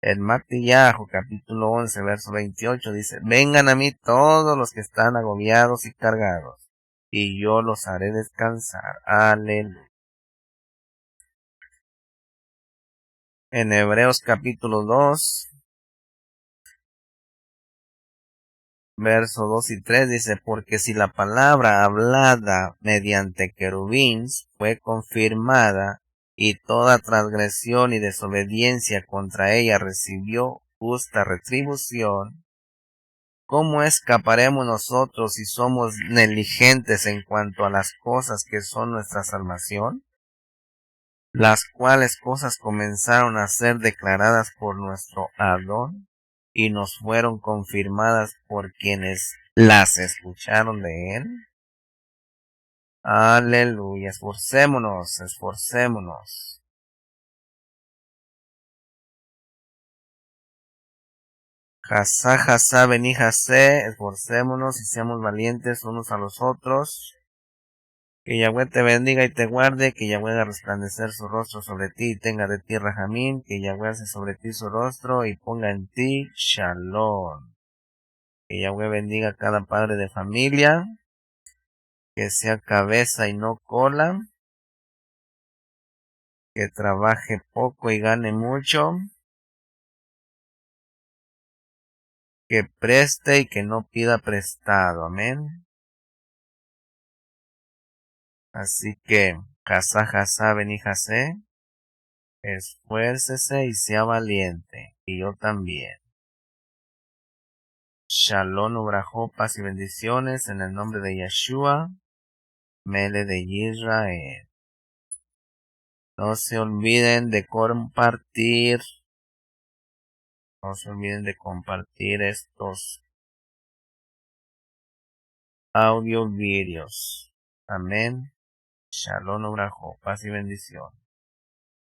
El Matillahu capítulo 11 verso 28 dice, vengan a mí todos los que están agobiados y cargados, y yo los haré descansar. Aleluya. En Hebreos capítulo 2 verso 2 y 3 dice, porque si la palabra hablada mediante querubín fue confirmada, y toda transgresión y desobediencia contra ella recibió justa retribución, ¿cómo escaparemos nosotros si somos negligentes en cuanto a las cosas que son nuestra salvación? Las cuales cosas comenzaron a ser declaradas por nuestro Adón y nos fueron confirmadas por quienes las escucharon de él. Aleluya, esforcémonos, esforcémonos. Jasá, jasá, vení, jasé, esforcémonos y seamos valientes unos a los otros. Que Yahweh te bendiga y te guarde, que Yahweh haga resplandecer su rostro sobre ti y tenga de ti rajamín, que Yahweh hace sobre ti su rostro y ponga en ti shalom. Que Yahweh bendiga a cada padre de familia, que sea cabeza y no cola, que trabaje poco y gane mucho, que preste y que no pida prestado. Amén. Así que, Jasá, vení Jasé, esfuércese y sea valiente, y yo también. Shalom, ubrajó, paz y bendiciones en el nombre de Yeshua, Mele de Israel. No se olviden de compartir. No se olviden de compartir estos audio vídeos. Amén. Shalom, ubrajó, paz y bendición.